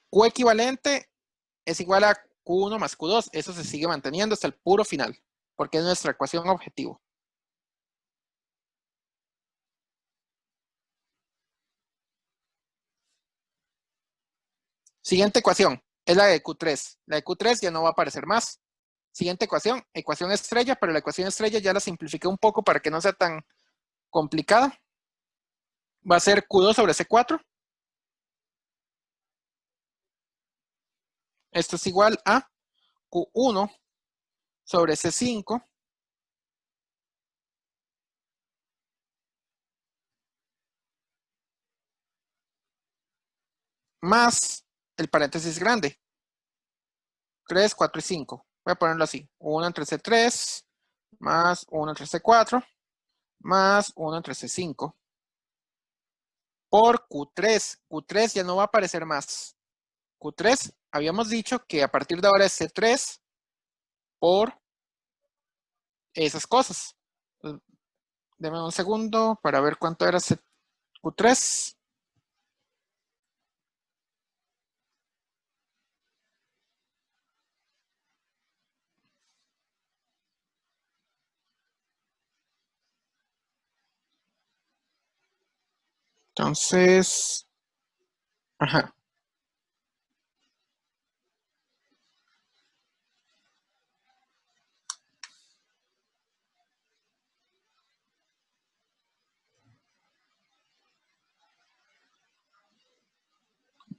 Q equivalente es igual a Q1 más Q2. Eso se sigue manteniendo hasta el puro final, porque es nuestra ecuación objetivo. Siguiente ecuación es la de Q3. La de Q3 ya no va a aparecer más. Siguiente ecuación, ecuación estrella, pero la ecuación estrella ya la simplifiqué un poco para que no sea tan complicada. Va a ser Q2 sobre C4. Esto es igual a Q1 sobre C5 más el paréntesis grande. 3, 4 y 5. Voy a ponerlo así. 1 entre C3 más 1 entre C4 más 1 entre C5 por Q3. Q3 ya no va a aparecer más. Q3 habíamos dicho que a partir de ahora es C3 por esas cosas. Deme un segundo para ver cuánto era Q3. Entonces, ajá.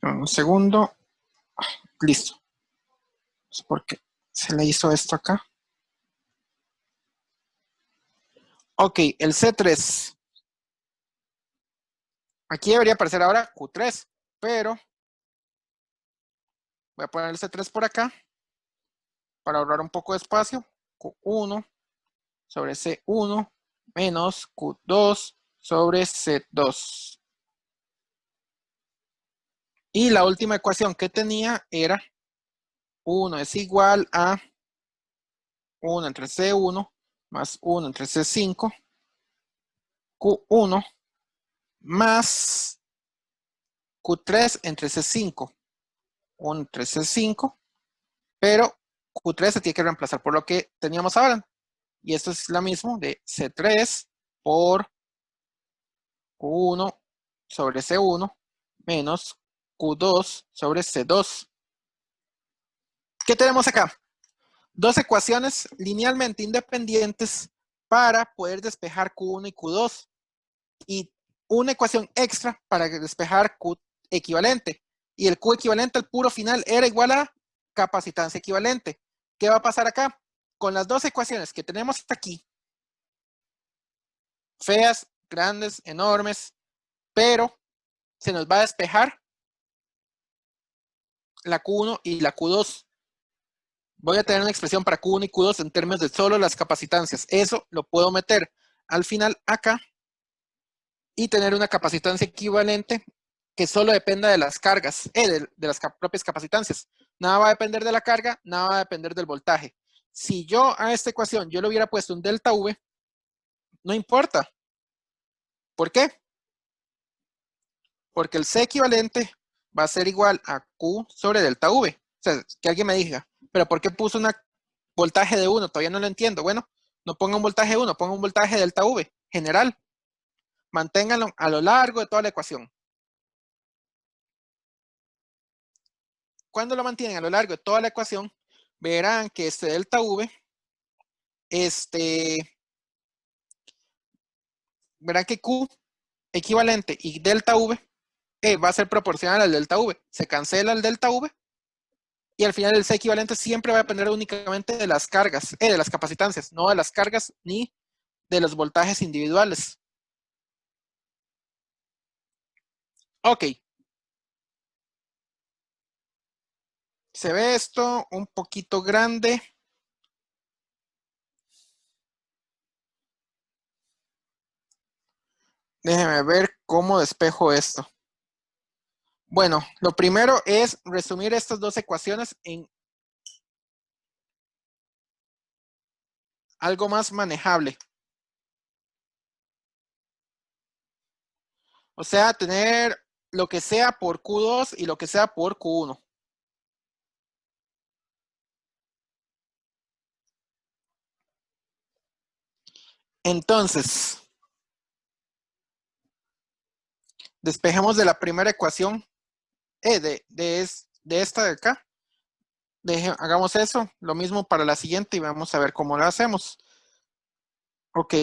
Un segundo. Listo. No sé por qué se le hizo esto acá. Ok, el C3. Aquí debería aparecer ahora Q3, pero voy a poner el C3 por acá para ahorrar un poco de espacio. Q1 sobre C1 menos Q2 sobre C2. Y la última ecuación que tenía era 1 es igual a 1 entre C1 más 1 entre C5, Q1 más Q3 entre C5, 1 entre C5, pero Q3 se tiene que reemplazar por lo que teníamos ahora. Y esto es lo mismo de C3 por Q1 sobre C1 menos Q2 sobre C2. ¿Qué tenemos acá? Dos ecuaciones linealmente independientes para poder despejar Q1 y Q2 y una ecuación extra para despejar Q equivalente. Y el Q equivalente al puro final era igual a capacitancia equivalente. ¿Qué va a pasar acá? Con las dos ecuaciones que tenemos aquí, feas, grandes, enormes, pero se nos va a despejar la Q1 y la Q2. Voy a tener una expresión para Q1 y Q2 en términos de solo las capacitancias. Eso lo puedo meter al final acá y tener una capacitancia equivalente que solo dependa de las cargas, de las propias capacitancias. Nada va a depender de la carga, nada va a depender del voltaje. Si yo a esta ecuación yo le hubiera puesto un delta V, no importa. ¿Por qué? Porque el C equivalente va a ser igual a Q sobre delta V. O sea, que alguien me diga, pero ¿por qué puso un voltaje de 1? Todavía no lo entiendo. Bueno, no ponga un voltaje 1, ponga un voltaje delta V general. Manténganlo a lo largo de toda la ecuación. Cuando lo mantienen a lo largo de toda la ecuación, verán que este delta V, verán que Q equivalente y delta V va a ser proporcional al delta V. Se cancela el delta V y al final el C equivalente siempre va a depender únicamente de las cargas, de las capacitancias, no de las cargas ni de los voltajes individuales. Ok. Se ve esto un poquito grande. Déjeme ver cómo despejo esto. Bueno, lo primero es resumir estas dos ecuaciones en algo más manejable. O sea, tener lo que sea por Q2 y lo que sea por Q1. Entonces, despejemos de la primera ecuación, de esta de acá. Hagamos eso, lo mismo para la siguiente y vamos a ver cómo lo hacemos. Ok.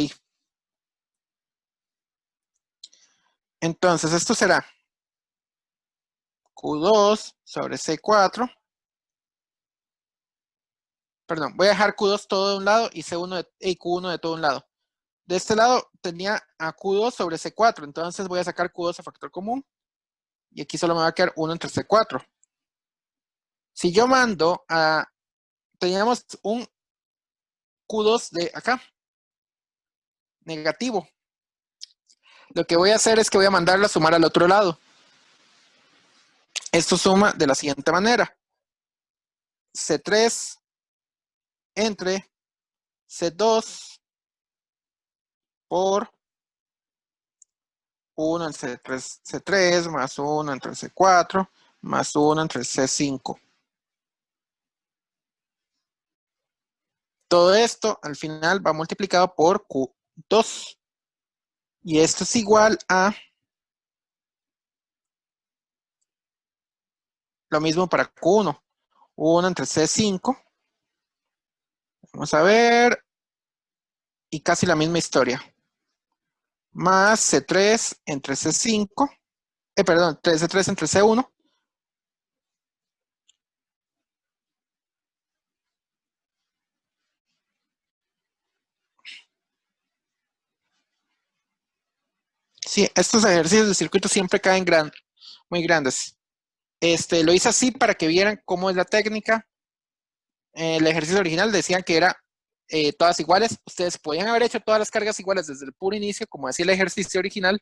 Entonces, esto será Q2 sobre C4. Perdón, voy a dejar Q2 todo de un lado y Q1 de todo un lado. De este lado tenía a Q2 sobre C4, entonces voy a sacar Q2 a factor común y aquí solo me va a quedar 1 entre C4. Si yo mando teníamos un Q2 de acá, negativo. Lo que voy a hacer es que voy a mandarla a sumar al otro lado. Esto suma de la siguiente manera. C3 entre C2 por 1 entre C3 más 1 entre C4 más 1 entre C5. Todo esto al final va multiplicado por Q2. Y esto es igual a lo mismo para Q1. 1 entre C5. Vamos a ver. Y casi la misma historia. Más C3 entre C5. Perdón, C3 entre C1. Sí, estos ejercicios de circuito siempre caen muy grandes. Lo hice así para que vieran cómo es la técnica. El ejercicio original decían que era todas iguales. Ustedes podían haber hecho todas las cargas iguales desde el puro inicio, como decía el ejercicio original.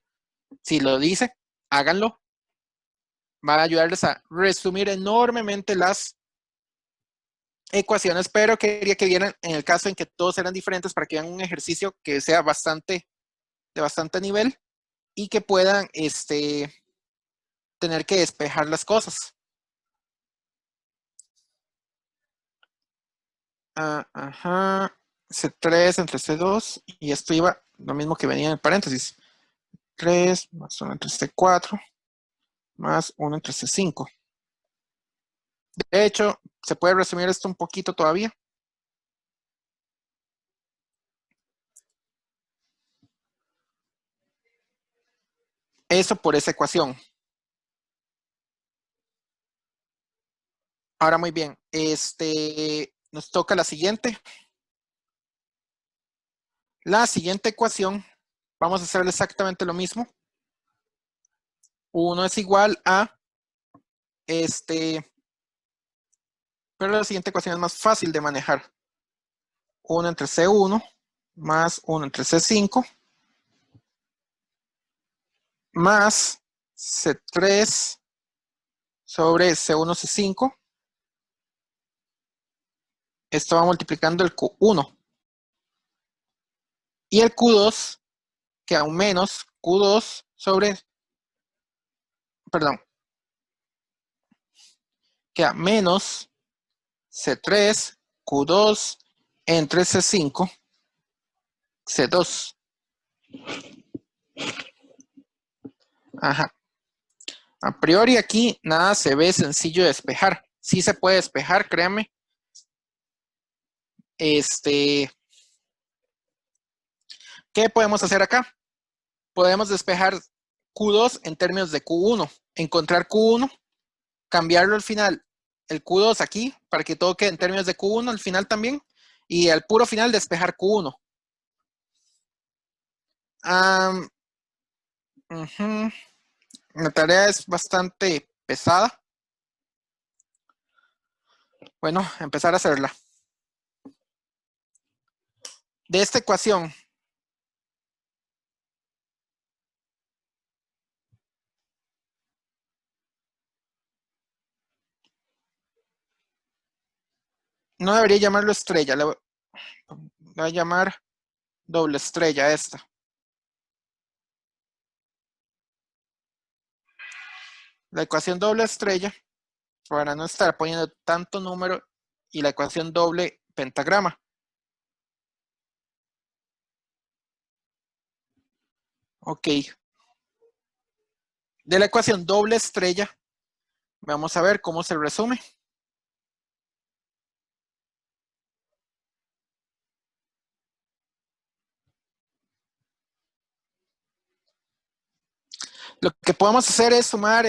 Si lo dice, háganlo. Va a ayudarles a resumir enormemente las ecuaciones, pero quería que vieran en el caso en que todos eran diferentes para que vean un ejercicio que sea de bastante nivel y que puedan tener que despejar las cosas. Ajá. C3 entre C2 y esto iba lo mismo que venía en el paréntesis. 3 más 1 entre C4 más 1 entre C5. De hecho, se puede resumir esto un poquito todavía. Eso por esa ecuación. Ahora muy bien, nos toca la siguiente. La siguiente ecuación, vamos a hacer exactamente lo mismo. 1 es igual a pero la siguiente ecuación es más fácil de manejar. 1 entre C1 más 1 entre C5 más C3 sobre C1, C5. Esto va multiplicando el Q1. Y el Q2 queda un menos Q2 sobre, perdón, queda menos C3 Q2 entre C5 C2. Ajá. A priori aquí nada se ve sencillo de despejar. Sí se puede despejar, créanme. ¿Qué podemos hacer acá? Podemos despejar Q2 en términos de Q1. Encontrar Q1, cambiarlo al final, el Q2 aquí, para que todo quede en términos de Q1 al final también. Y al puro final despejar Q1. La tarea es bastante pesada. Bueno, empezar a hacerla. De esta ecuación, no debería llamarlo estrella, le voy a llamar doble estrella esta. La ecuación doble estrella, para no estar poniendo tanto número, y la ecuación doble pentagrama. Ok. De la ecuación doble estrella, vamos a ver cómo se resume. Lo que podemos hacer es sumar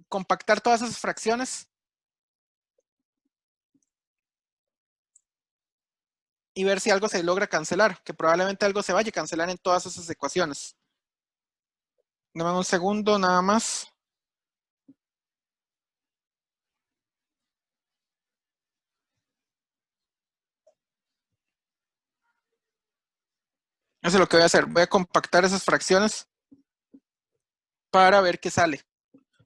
compactar todas esas fracciones y ver si algo se logra cancelar, que probablemente algo se vaya a cancelar en todas esas ecuaciones. Dame un segundo nada más. Eso es lo que voy a hacer. Voy a compactar esas fracciones para ver qué sale.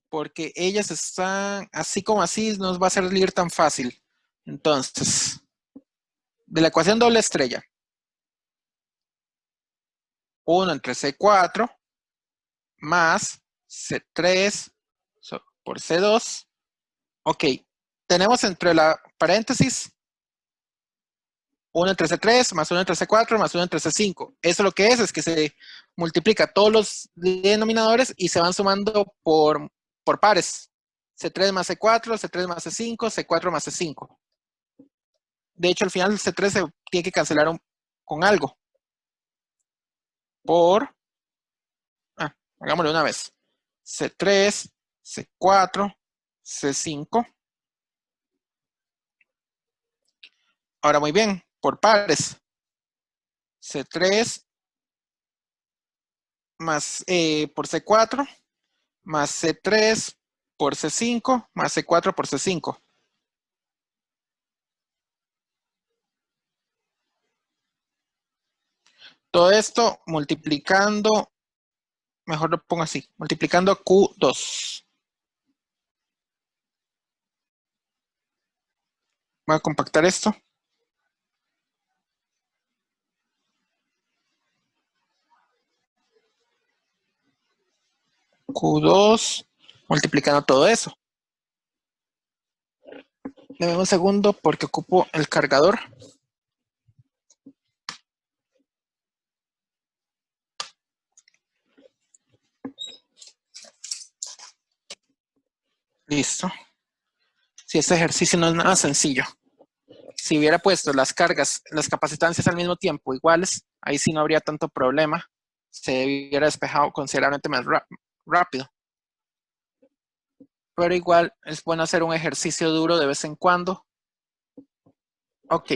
Porque ellas están así como así, no nos va a salir tan fácil. Entonces, De la ecuación doble estrella. 1 entre C4 más C3 por C2. Ok, tenemos entre la paréntesis 1 entre C3 más 1 entre C4 más 1 entre C5. Eso lo que es que se multiplica todos los denominadores y se van sumando por pares. C3 más C4, C3 más C5, C4 más C5. De hecho, al final el C3 se tiene que cancelar con algo. Hagámoslo una vez. C3, C4, C5. Ahora muy bien, por pares. C3 más por C4 más C3 por C5 más C4 por C5. Todo esto multiplicando, mejor lo pongo así, multiplicando Q2. Voy a compactar esto. Q2, multiplicando todo eso. Deme un segundo porque ocupo el cargador. Listo. Si este ejercicio no es nada sencillo. Si hubiera puesto las cargas, las capacitancias al mismo tiempo iguales, ahí sí no habría tanto problema. Se hubiera despejado considerablemente más rápido. Pero igual es bueno hacer un ejercicio duro de vez en cuando. Ok.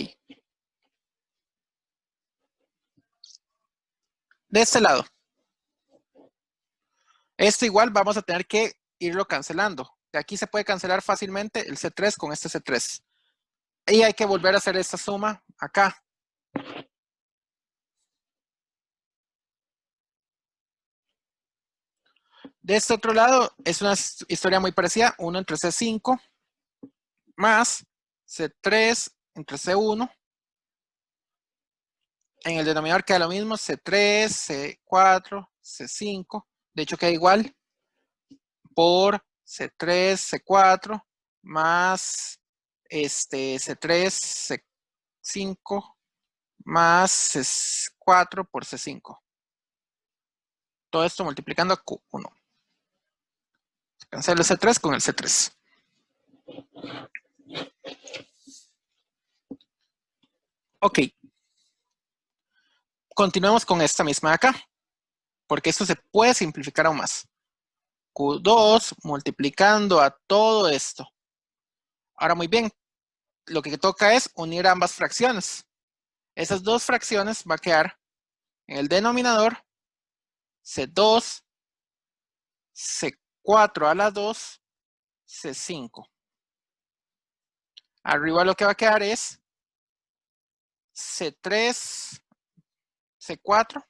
De este lado. Esto igual vamos a tener que irlo cancelando. De aquí se puede cancelar fácilmente el C3 con este C3. Y hay que volver a hacer esta suma acá. De este otro lado es una historia muy parecida. 1 entre C5 más C3 entre C1. En el denominador queda lo mismo, C3, C4, C5. De hecho queda igual por C3, C4 más C3, C5 más C4 por C5. Todo esto multiplicando a Q1. Cancelo el C3 con el C3. Ok. Continuemos con esta misma de acá, porque esto se puede simplificar aún más. Q2 multiplicando a todo esto. Ahora muy bien, lo que toca es unir ambas fracciones. Esas dos fracciones va a quedar en el denominador C2, C4 a la 2, C5. Arriba lo que va a quedar es C3, C4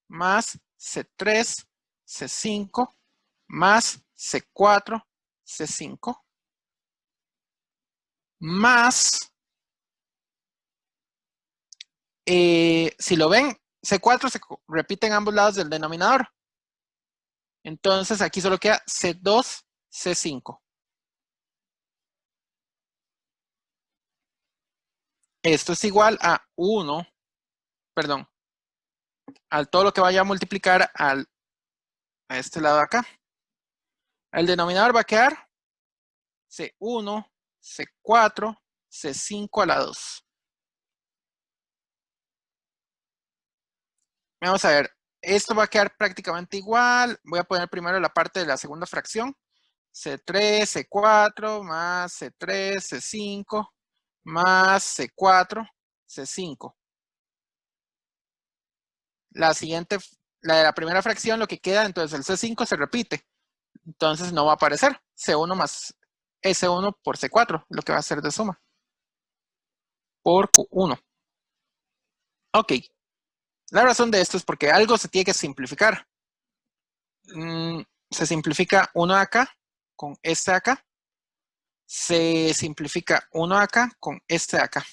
más C3, C5 más C4, C5 más, si lo ven, C4 se repite en ambos lados del denominador. Entonces aquí solo queda C2, C5. Esto es igual a 1, perdón, al todo lo que vaya a multiplicar a este lado de acá. El denominador va a quedar C1, C4, C5 a la 2. Vamos a ver, esto va a quedar prácticamente igual. Voy a poner primero la parte de la segunda fracción. C3, C4, más C3, C5, más C4, C5. La siguiente, la de la primera fracción, lo que queda, entonces el C5 se repite. Entonces no va a aparecer. C1 más S1 por C4, lo que va a ser de suma. Por Q1. Ok. La razón de esto es porque algo se tiene que simplificar. Se simplifica uno de acá con este de acá. Se simplifica 1 acá con este de acá.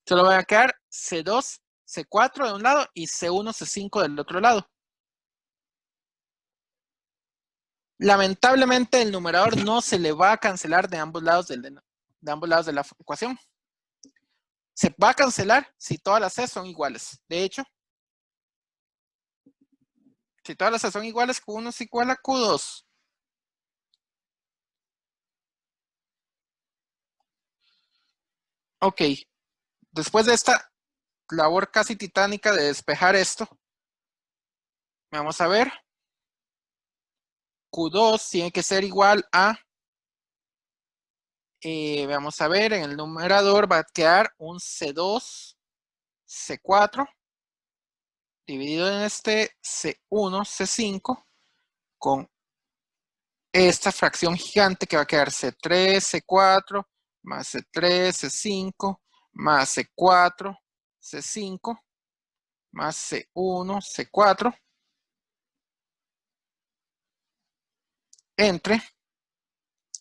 Solo va a quedar C2, C4 de un lado y C1, C5 del otro lado. Lamentablemente el numerador no se le va a cancelar de ambos lados de la ecuación. Se va a cancelar si todas las C son iguales. De hecho, si todas las C son iguales, Q1 es igual a Q2. Ok, después de esta labor casi titánica de despejar esto, vamos a ver. Q2 tiene que ser igual a, vamos a ver, en el numerador va a quedar un C2, C4, dividido en este C1, C5, con esta fracción gigante que va a quedar C3, C4, más C3, C5, más C4, C5, más C1, C4, entre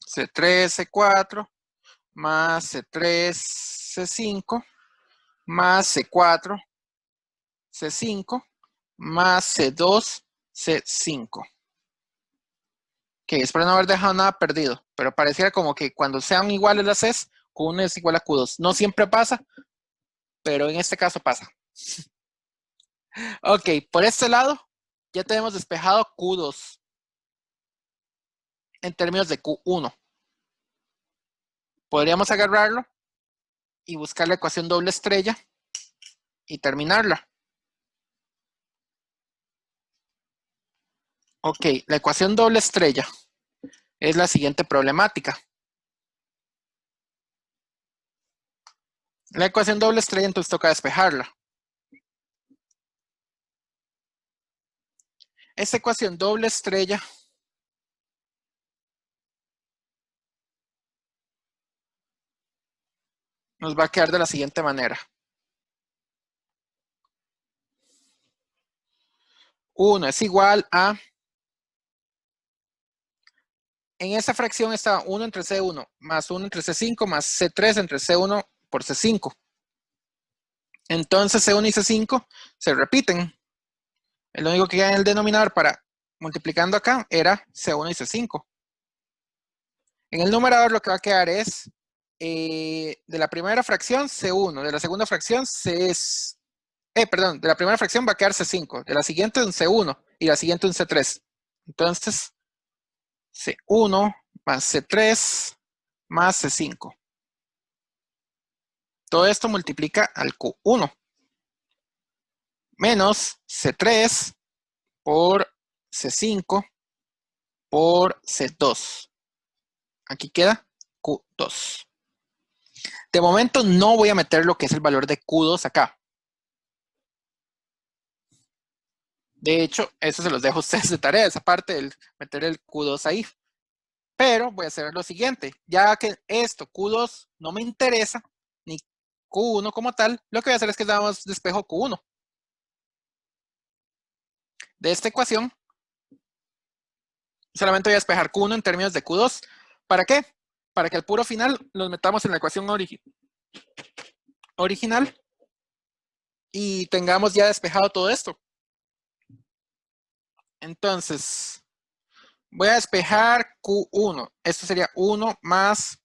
C3, C4, más C3, C5, más C4, C5, más C2, C5. Ok, espero no haber dejado nada perdido, pero pareciera como que cuando sean iguales las Cs, Q1 es igual a Q2. No siempre pasa, pero en este caso pasa. Ok, por este lado ya tenemos despejado Q2 en términos de Q1. Podríamos agarrarlo y buscar la ecuación doble estrella y terminarla. Ok, la ecuación doble estrella es la siguiente problemática. La ecuación doble estrella entonces toca despejarla. Esta ecuación doble estrella nos va a quedar de la siguiente manera. 1 es igual a, en esta fracción está 1 entre C1 más 1 entre C5 más C3 entre C1 por C5. Entonces C1 y C5 se repiten. El único que queda en el denominador para multiplicando acá era C1 y C5. En el numerador lo que va a quedar es de la primera fracción C1, de la segunda fracción de la primera fracción va a quedar C5, de la siguiente un C1 y la siguiente un C3. Entonces, C1 más C3 más C5. Todo esto multiplica al Q1 menos C3 por C5 por C2. Aquí queda Q2. De momento no voy a meter lo que es el valor de Q2 acá. De hecho, eso se los dejo a ustedes de tarea, esa parte del meter el Q2 ahí. Pero voy a hacer lo siguiente. Ya que esto, Q2, no me interesa, ni Q1 como tal, lo que voy a hacer es que damos despejo Q1. De esta ecuación, solamente voy a despejar Q1 en términos de Q2. ¿Para qué? Para que al puro final los metamos en la ecuación original y tengamos ya despejado todo esto. Entonces, voy a despejar Q1. Esto sería 1 más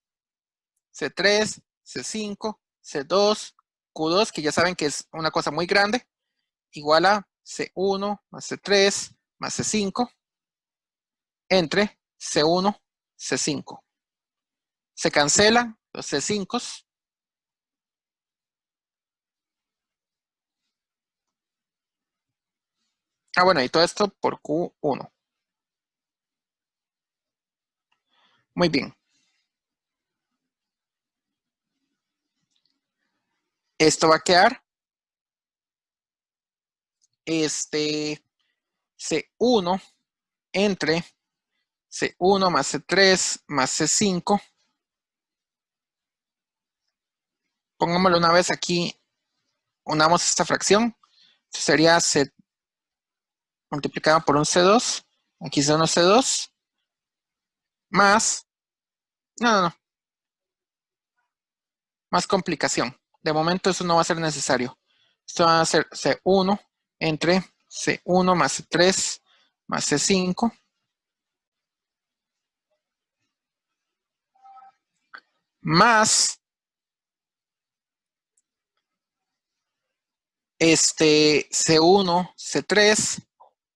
C3, C5, C2, Q2, que ya saben que es una cosa muy grande, igual a C1 más C3 más C5 entre C1, C5. Se cancelan los C5. Bueno, y todo esto por Q1. Muy bien. Esto va a quedar C1 entre C1 más C3 más C5. Pongámoslo una vez aquí, unamos esta fracción. Sería C multiplicado por un C2, aquí C1, C2, más No, no, no. Más complicación. De momento eso no va a ser necesario. Esto va a ser C1 entre C1 más C3 más C5 más C1, C3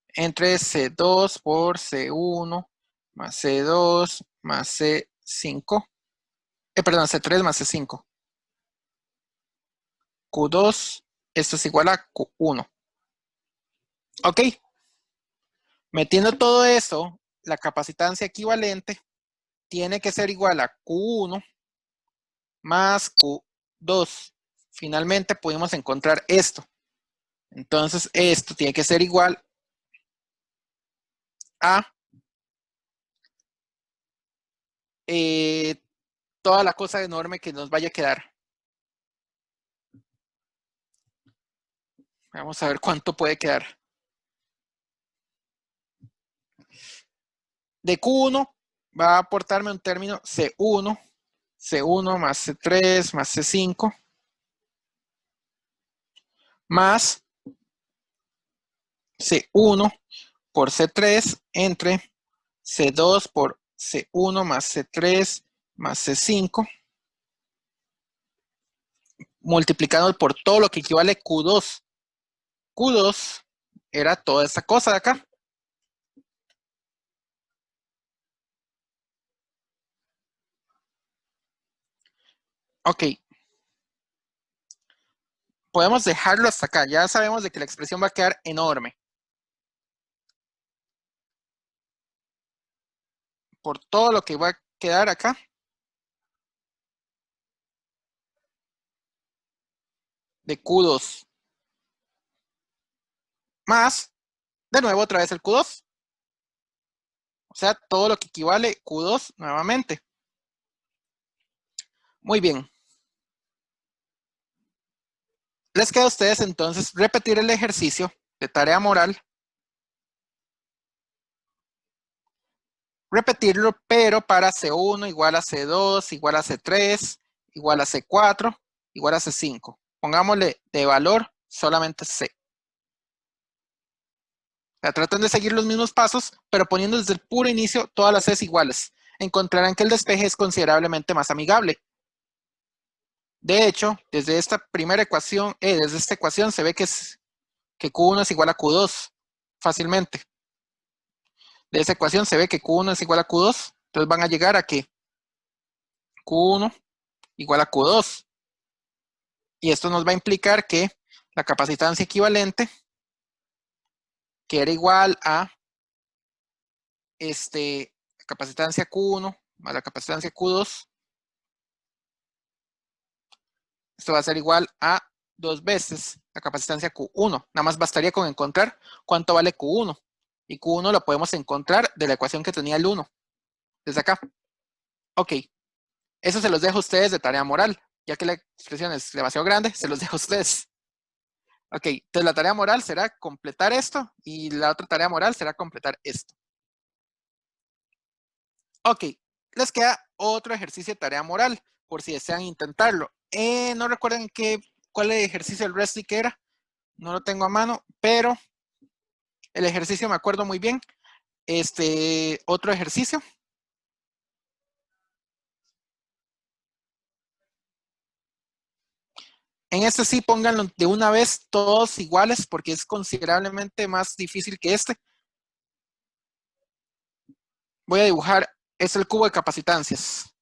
entre C2 por C1 más C2 más C5. Perdón, C3 más C5. Q2, esto es igual a Q1. Ok, metiendo todo eso, la capacitancia equivalente tiene que ser igual a Q1 más Q2. Finalmente pudimos encontrar esto. Entonces esto tiene que ser igual a toda la cosa enorme que nos vaya a quedar. Vamos a ver cuánto puede quedar. De Q1 va a aportarme un término C1, C1 más C3 más C5, más C1 por C3 entre C2 por C1 más C3 más C5, multiplicado por todo lo que equivale a Q2. Q2 era toda esta cosa de acá. Ok, podemos dejarlo hasta acá. Ya sabemos de que la expresión va a quedar enorme. Por todo lo que va a quedar acá. De Q2. Más, de nuevo, otra vez el Q2. O sea, todo lo que equivale Q2 nuevamente. Muy bien. Les queda a ustedes entonces repetir el ejercicio de tarea moral. Repetirlo, pero para C1 igual a C2, igual a C3, igual a C4, igual a C5. Pongámosle de valor solamente C. O sea, traten de seguir los mismos pasos, pero poniendo desde el puro inicio todas las Cs iguales. Encontrarán que el despeje es considerablemente más amigable. De hecho, desde esta primera ecuación, desde esta ecuación se ve que Q1 es igual a Q2 fácilmente. De esa ecuación se ve que Q1 es igual a Q2. Entonces van a llegar a que Q1 igual a Q2. Y esto nos va a implicar que la capacitancia equivalente, que era igual a la capacitancia Q1 más la capacitancia Q2, esto va a ser igual a 2 veces la capacitancia Q1. Nada más bastaría con encontrar cuánto vale Q1. Y Q1 lo podemos encontrar de la ecuación que tenía el 1, desde acá. Ok, eso se los dejo a ustedes de tarea moral. Ya que la expresión es demasiado grande, se los dejo a ustedes. Ok, entonces la tarea moral será completar esto y la otra tarea moral será completar esto. Ok, les queda otro ejercicio de tarea moral, por si desean intentarlo. No recuerden cuál ejercicio el Resty que era, no lo tengo a mano, pero el ejercicio me acuerdo muy bien. Otro ejercicio. En este sí pónganlo de una vez todos iguales porque es considerablemente más difícil que este. Voy a dibujar, es el cubo de capacitancias.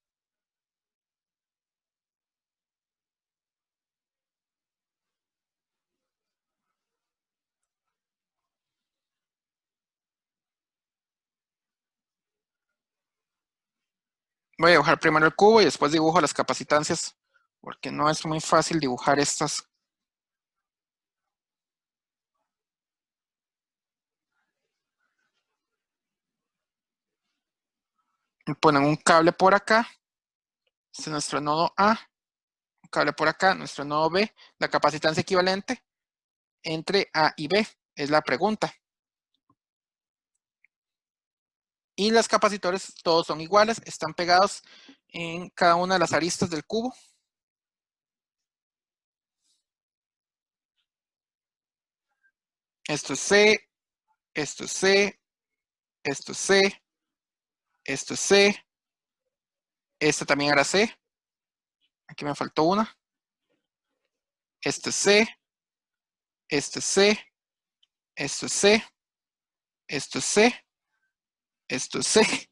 Voy a dibujar primero el cubo y después dibujo las capacitancias porque no es muy fácil dibujar estas. Ponen un cable por acá, este es nuestro nodo A, un cable por acá, nuestro nodo B, la capacitancia equivalente entre A y B, es la pregunta. Y los capacitores todos son iguales, están pegados en cada una de las aristas del cubo. Esto es C, esto es C, esto es C, esto es C, esta también era C, aquí me faltó una, esto es C, esto es C, esto es C, esto es C, esto es C,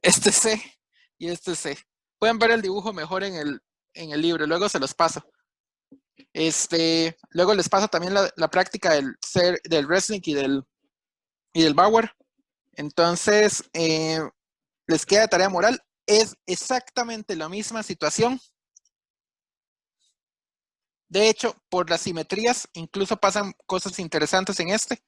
este es C y este es C. Pueden ver el dibujo mejor en el libro, luego se los paso. Luego les paso también la práctica del Resnick y del Bauer. Entonces, les queda tarea moral. Es exactamente la misma situación. De hecho, por las simetrías, incluso pasan cosas interesantes en este.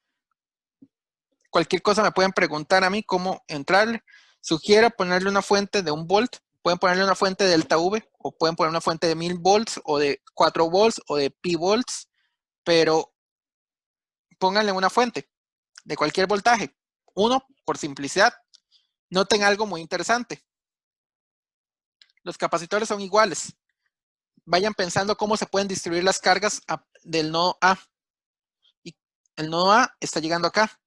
Cualquier cosa me pueden preguntar a mí cómo entrarle. Sugiero ponerle una fuente de 1 volt. Pueden ponerle una fuente de delta V, o pueden poner una fuente de 1000 volts, o de 4 volts, o de pi volts, pero pónganle una fuente de cualquier voltaje. Uno, por simplicidad. Noten algo muy interesante. Los capacitores son iguales. Vayan pensando cómo se pueden distribuir las cargas del nodo A. Y el nodo A está llegando acá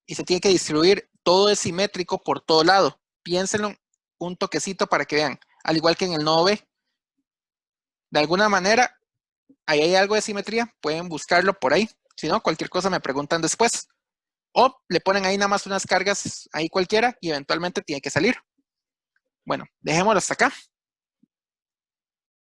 y se tiene que distribuir, todo es simétrico por todo lado. Piénsenlo un toquecito para que vean, al igual que en el nodo B. De alguna manera, ahí hay algo de simetría, pueden buscarlo por ahí. Si no, cualquier cosa me preguntan después. O le ponen ahí nada más unas cargas ahí cualquiera y eventualmente tiene que salir. Bueno, dejémoslo hasta acá.